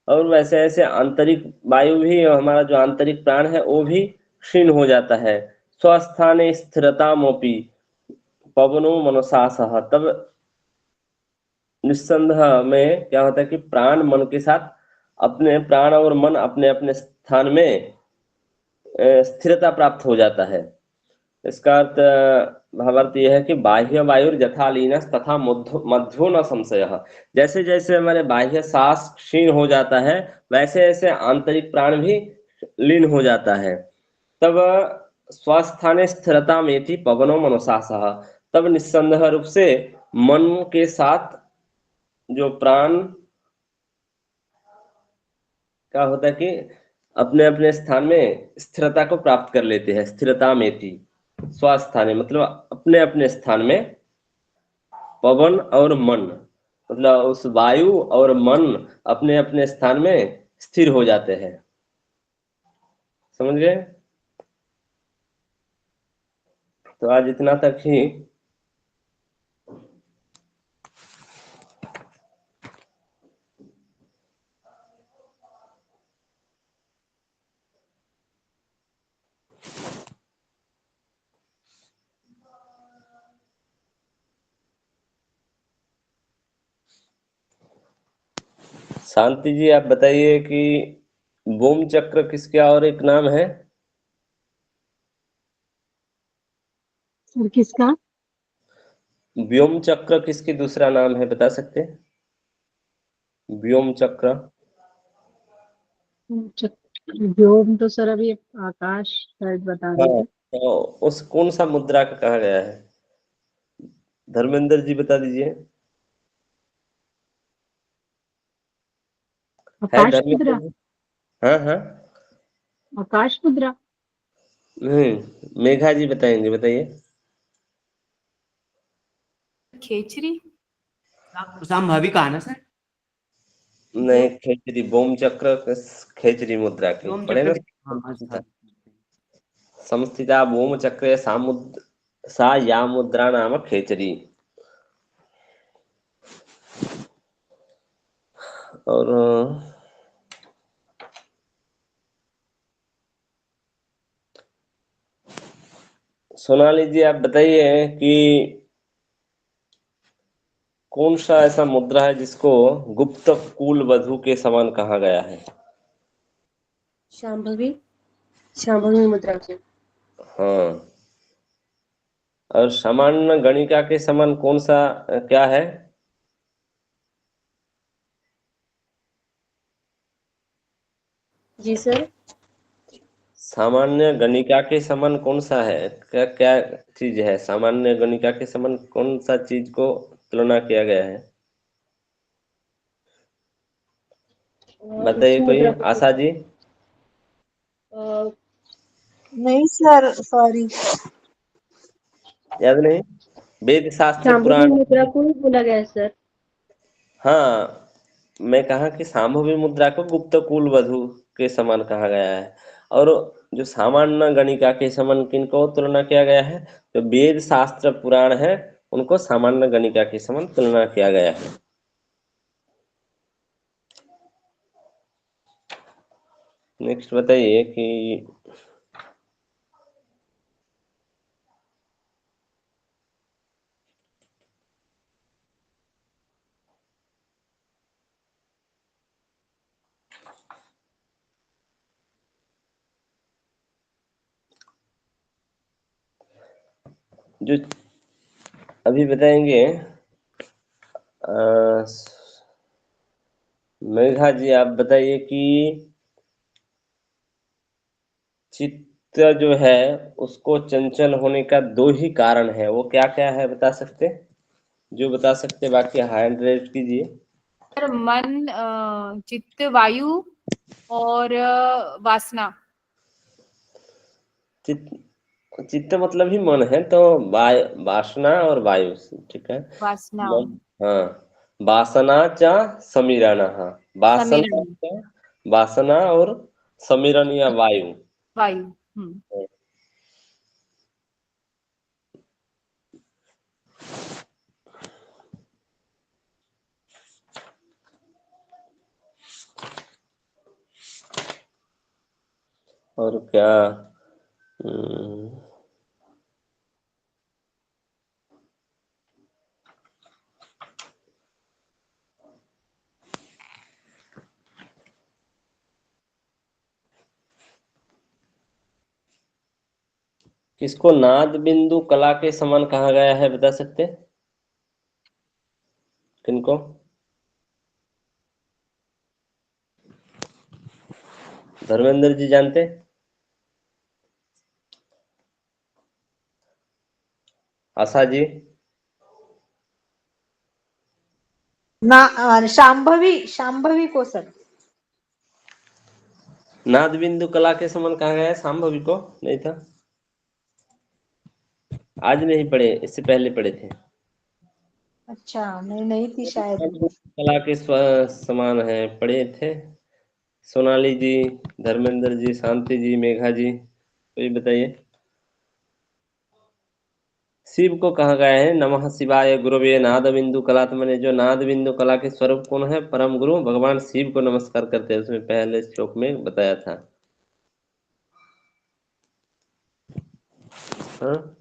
[SPEAKER 2] और वैसे ऐसे आंतरिक वायु भी, हमारा जो आंतरिक प्राण है वो भी क्षीण हो जाता है। स्वस्थाने स्थिरता मोपी पवनो मनसा सह, तब निस्संदेह में क्या होता है कि प्राण मन के साथ, अपने प्राण और मन अपने अपने स्थान में स्थिरता प्राप्त हो जाता है। इसका अर्थ, भावार्थ यह है कि बाह्य वायु यथा लीनस तथा मध्यो न संशय, जैसे जैसे हमारे बाह्य सांस क्षीण हो जाता है वैसे ऐसे आंतरिक प्राण भी लीन हो जाता है। तब स्वस्थाने स्थिरता में थी पवनो मनोसासः, तब निस्संदेह रूप से मन के साथ जो प्राण क्या होता है कि अपने अपने स्थान में स्थिरता को प्राप्त कर लेते हैं। स्थिरता में थी स्वस्थाने मतलब अपने अपने स्थान में, पवन और मन मतलब उस वायु और मन अपने अपने स्थान में स्थिर हो जाते हैं। समझ गए? तो आज इतना तक ही। शांति जी आप बताइए कि बोम चक्र किसके और एक नाम है?
[SPEAKER 9] सर किसका?
[SPEAKER 2] व्योम चक्र किसकी दूसरा नाम है, बता सकते हैं? व्योम चक्र।
[SPEAKER 9] व्योम तो सर अभी आकाश शायद बता रहे
[SPEAKER 2] हाँ,
[SPEAKER 9] थे।
[SPEAKER 2] तो उस कौन सा मुद्रा का कहा गया है? धर्मेंद्र जी बता दीजिए। है
[SPEAKER 9] आकाश
[SPEAKER 2] धर्मेंद्र
[SPEAKER 9] मुद्रा।
[SPEAKER 2] जी? हाँ हाँ।
[SPEAKER 9] आकाश मुद्रा।
[SPEAKER 2] नहीं, मेघा जी बताएंगे, बताइए।
[SPEAKER 5] खेचरी।
[SPEAKER 8] संभावी कहा ना सर?
[SPEAKER 2] नहीं, खेचरी बोम चक्र खेचरी मुद्रा की
[SPEAKER 8] व्योम
[SPEAKER 2] पढ़े ना।
[SPEAKER 8] चक्र हाँ अच्छा।
[SPEAKER 2] संस्थिता बोम चक्रे सा या मुद्रा नाम खेचरी। और सोनाली जी आप बताइए कि कौन सा ऐसा मुद्रा है जिसको गुप्त कुल वधु के समान कहा गया है?
[SPEAKER 4] शांभवी, शांभवी मुद्रा से।
[SPEAKER 2] हाँ। और सामान्य गणिका के समान कौन सा क्या है?
[SPEAKER 4] जी सर।
[SPEAKER 2] सामान्य गणिका के समान कौन सा है? क्या क्या चीज है? सामान्य गणिका के समान कौन सा चीज को तुलना किया गया है?
[SPEAKER 4] इस
[SPEAKER 2] बताइए कोई,
[SPEAKER 4] मुद्रा को
[SPEAKER 2] आशा जी।
[SPEAKER 7] अ, नहीं सर सॉरी।
[SPEAKER 2] याद नहीं? वेद शास्त्र
[SPEAKER 4] शांभवी
[SPEAKER 2] पुराण।
[SPEAKER 4] मुद्रा को ही बोला गया है सर।
[SPEAKER 2] हाँ, मैं कहा कि शांभवी मुद्रा को गुप्त कुल वधु के समान कहा गया है। और जो सामान्य गणिका के समान किनको तुलना किया गया है? जो वेद शास्त्र पुराण है उनको सामान्य गणिका के समान तुलना किया गया है। नेक्स्ट बताइए कि जो अभी बताएंगे मेघा जी आप बताइए कि चित्त जो है उसको चंचल होने का दो ही कारण है, वो क्या क्या है बता सकते? जो बता सकते बाकी हैंड रेज कीजिए।
[SPEAKER 5] सर मन, चित्त, वायु और वासना।
[SPEAKER 2] चित्त चित्त मतलब ही मन है, तो वासना और वायु। ठीक है।
[SPEAKER 5] वासना।
[SPEAKER 2] मन, हाँ। वासना चा समीरण, हाँ। वासना
[SPEAKER 5] समीरण।
[SPEAKER 2] चा, वासना और समीरण या वायु।
[SPEAKER 5] वायु।
[SPEAKER 2] और क्या? हम्म, किसको नाद बिंदु कला के समान कहा गया है, बता सकते? किनको? धर्मेंद्र जी जानते? आशा जी।
[SPEAKER 7] शांभवी को सर।
[SPEAKER 2] नाद बिंदु कला के समान कहा गया है, शांभवी को नहीं था। आज नहीं पढ़े, इससे पहले पढ़े थे।
[SPEAKER 7] अच्छा, मैं नहीं थी शायद।
[SPEAKER 2] कला के समान है, पढ़े थे। सोनाली जी, धर्मेंद्र जी, शांति जी, मेघा जी, तो ये बताइए। शिव को कहा गया है नमः शिवाय गुरुवे नाद बिंदु कलात्मने। जो नाद बिंदु कला के स्वरूप कौन है? परम गुरु भगवान शिव को नमस्कार करते हैं, उसमें पहले श्लोक में बताया था। हाँ?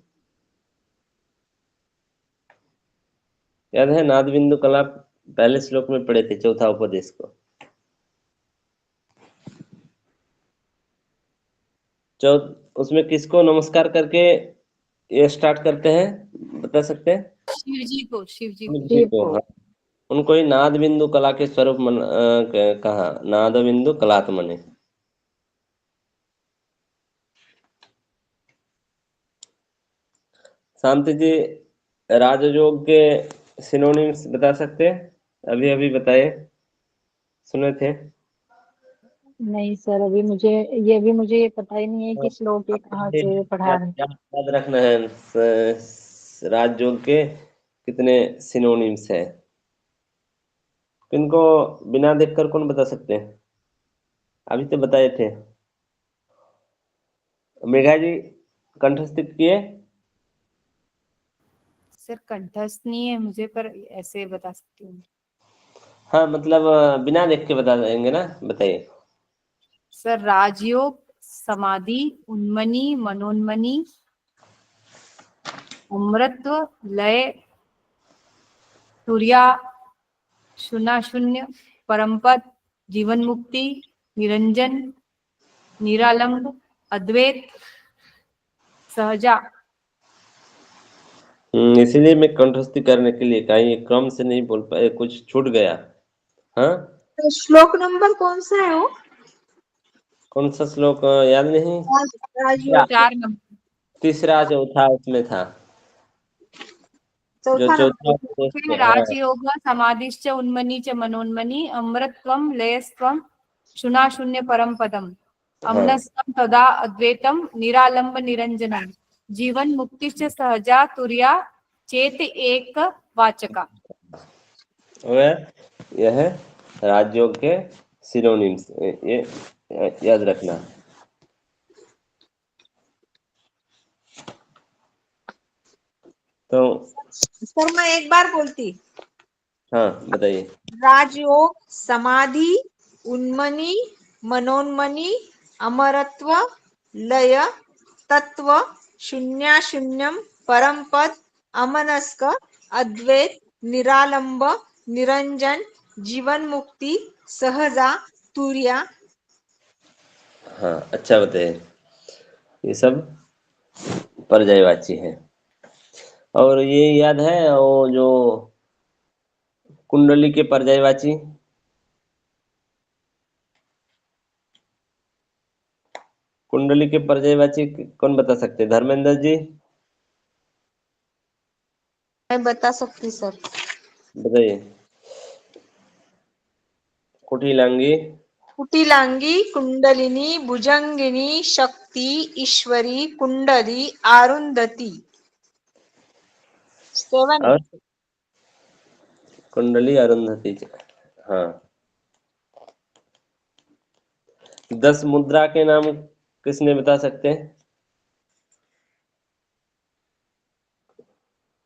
[SPEAKER 2] याद है नाद बिंदु कला पहले श्लोक में पढ़े थे, चौथा उपदेश को। उसमें किसको नमस्कार करके ये स्टार्ट करते हैं, बता सकते हैं?
[SPEAKER 5] शिव जी को, शिव जी
[SPEAKER 2] शिव
[SPEAKER 5] को।
[SPEAKER 2] जी को, हाँ। उनको ही नाद बिंदु कला के स्वरूप कहा, नाद बिंदु कलात्मने। शांति जी, राजयोग के सिनोनिम्स बता सकते हैं? अभी अभी बताए, सुने थे।
[SPEAKER 9] नहीं सर, अभी मुझे ये पता ही नहीं है कि श्लोक ये कहाँ से पढ़ा है।
[SPEAKER 2] याद रखना है राजयोग के कितने सिनोनिम्स हैं। इनको बिना देखकर कौन बता सकते हैं? अभी तो बताए थे। मेघा जी कंठस्थ किए?
[SPEAKER 5] सर कंठस्थ नहीं है मुझे, पर ऐसे बता सकती हूँ।
[SPEAKER 2] हाँ, मतलब बिना देख के बता देंगे ना, बताइए।
[SPEAKER 5] सर राजयोग, समाधि, उन्मनी, मनोन्मनी, अमृतत्व, लय, तुर्या, शून्य, परमपद, जीवन मुक्ति, निरंजन, निरालंब, अद्वैत, सहजा।
[SPEAKER 2] इसीलिए मैं कंठस्थी करने के लिए कहीं क्रम से नहीं बोल पाए, कुछ छूट गया। हाँ,
[SPEAKER 7] तो श्लोक नंबर कौन सा है वो?
[SPEAKER 2] कौन सा श्लोक याद नहीं?
[SPEAKER 7] राजयोग
[SPEAKER 5] 4 नंबर।
[SPEAKER 2] तीसरा चौथा उसमें था, जो
[SPEAKER 7] चौथा
[SPEAKER 2] चौथा
[SPEAKER 7] नंबर।
[SPEAKER 2] उपदेश हाँ।
[SPEAKER 5] राजयोग, समाधिश्च, उन्मनी च मनोन्मनी, अमृतत्वं, लयस्त्वं, शून्य परम पदम, अमनस्कं तदा अद्वैतम, निरालंब निरंजनम, जीवन मुक्तिश्च सहजा तुर्या चेत एक वाचका।
[SPEAKER 2] यह है राजयोग के सिनोनिम्स, ये याद रखना। तो
[SPEAKER 7] सर मैं एक बार बोलती।
[SPEAKER 2] हाँ, बताइए।
[SPEAKER 7] राजयोग, समाधि, उन्मनी, मनोन्मनी, अमरत्व, लय, तत्व, शून्यम, परम पद, अमनस्क, अद्वैत, निरालंब, निरंजन, जीवन मुक्ति, सहजा, तुर्या।
[SPEAKER 2] हाँ, अच्छा बताइए। ये सब पर्यायवाची है। और ये याद है वो जो कुंडली के पर्यायवाची? कुंडली के पर्यायवाची कौन बता सकते? धर्मेंद्र जी
[SPEAKER 7] मैं बता सकती सर।
[SPEAKER 2] बताइए। कुटिलांगी,
[SPEAKER 7] कुटिलांगी, कुंडलिनी, भुजंगिनी, शक्ति, ईश्वरी, कुंडली, आरुंधति। 7
[SPEAKER 2] और कुंडली अरुंधति। हाँ, 10 मुद्रा के नाम किसने बता सकते हैं?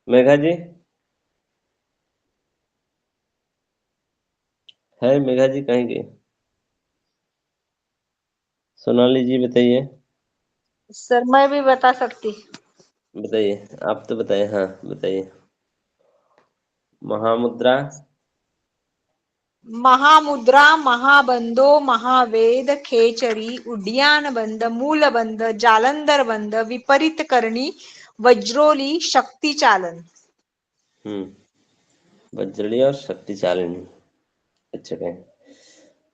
[SPEAKER 2] मेघा जी है? मेघा जी कहीं गए? सोनाली जी बताइए।
[SPEAKER 7] सर मैं भी बता सकती।
[SPEAKER 2] बताइए, आप तो बताइए। हाँ, बताइए। महामुद्रा,
[SPEAKER 7] महामुद्रा, महाबंधो, महावेद, खेचरी, उड्डयन बंध, मूल बंध, जालंधर बंध, विपरीत करणी, वज्रोली, शक्ति चालन।
[SPEAKER 2] वज्रली और शक्तिशालिनी। अच्छा कहें।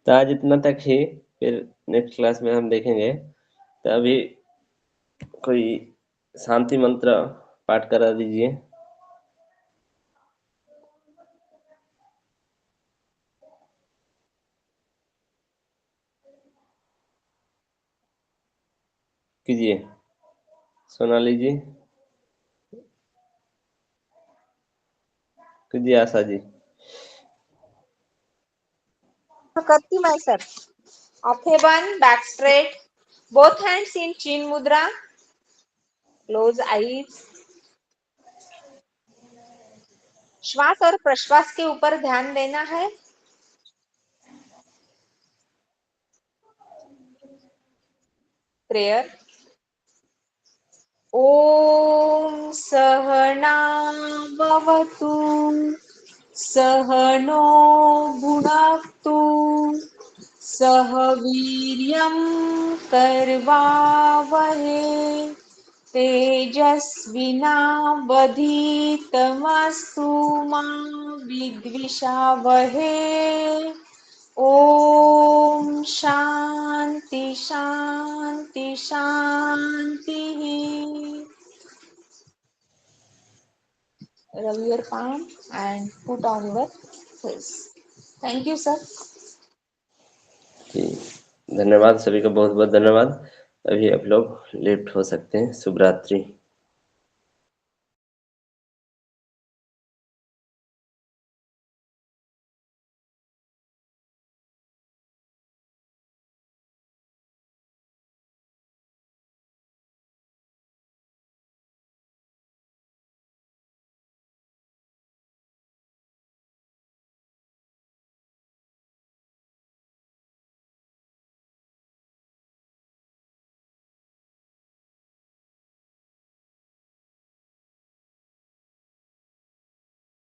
[SPEAKER 2] तो आज इतना तक ही, फिर नेक्स्ट क्लास में हम देखेंगे। तो अभी कोई शांति मंत्र पाठ करा दीजिए। कीजिए सोनाली जी, कीजिए आशा जी।
[SPEAKER 7] करती मैं सर। आंखें बंद, back straight, both hands in chin mudra, close eyes. श्वास और प्रश्वास के ऊपर ध्यान देना है। प्रेयर। ओम सहना भवतु, सहनो भुनक्तु, सह वीर्यं करवावहे, तेजस्विनावधीतमस्तु मा विद्विषावहे। ओम शांति शांति शांति। Rub your palm and put on your face. Thank you, sir.
[SPEAKER 2] जी धन्यवाद, सभी का बहुत बहुत धन्यवाद। अभी आप लोग लेफ्ट हो सकते हैं। शुभ रात्रि।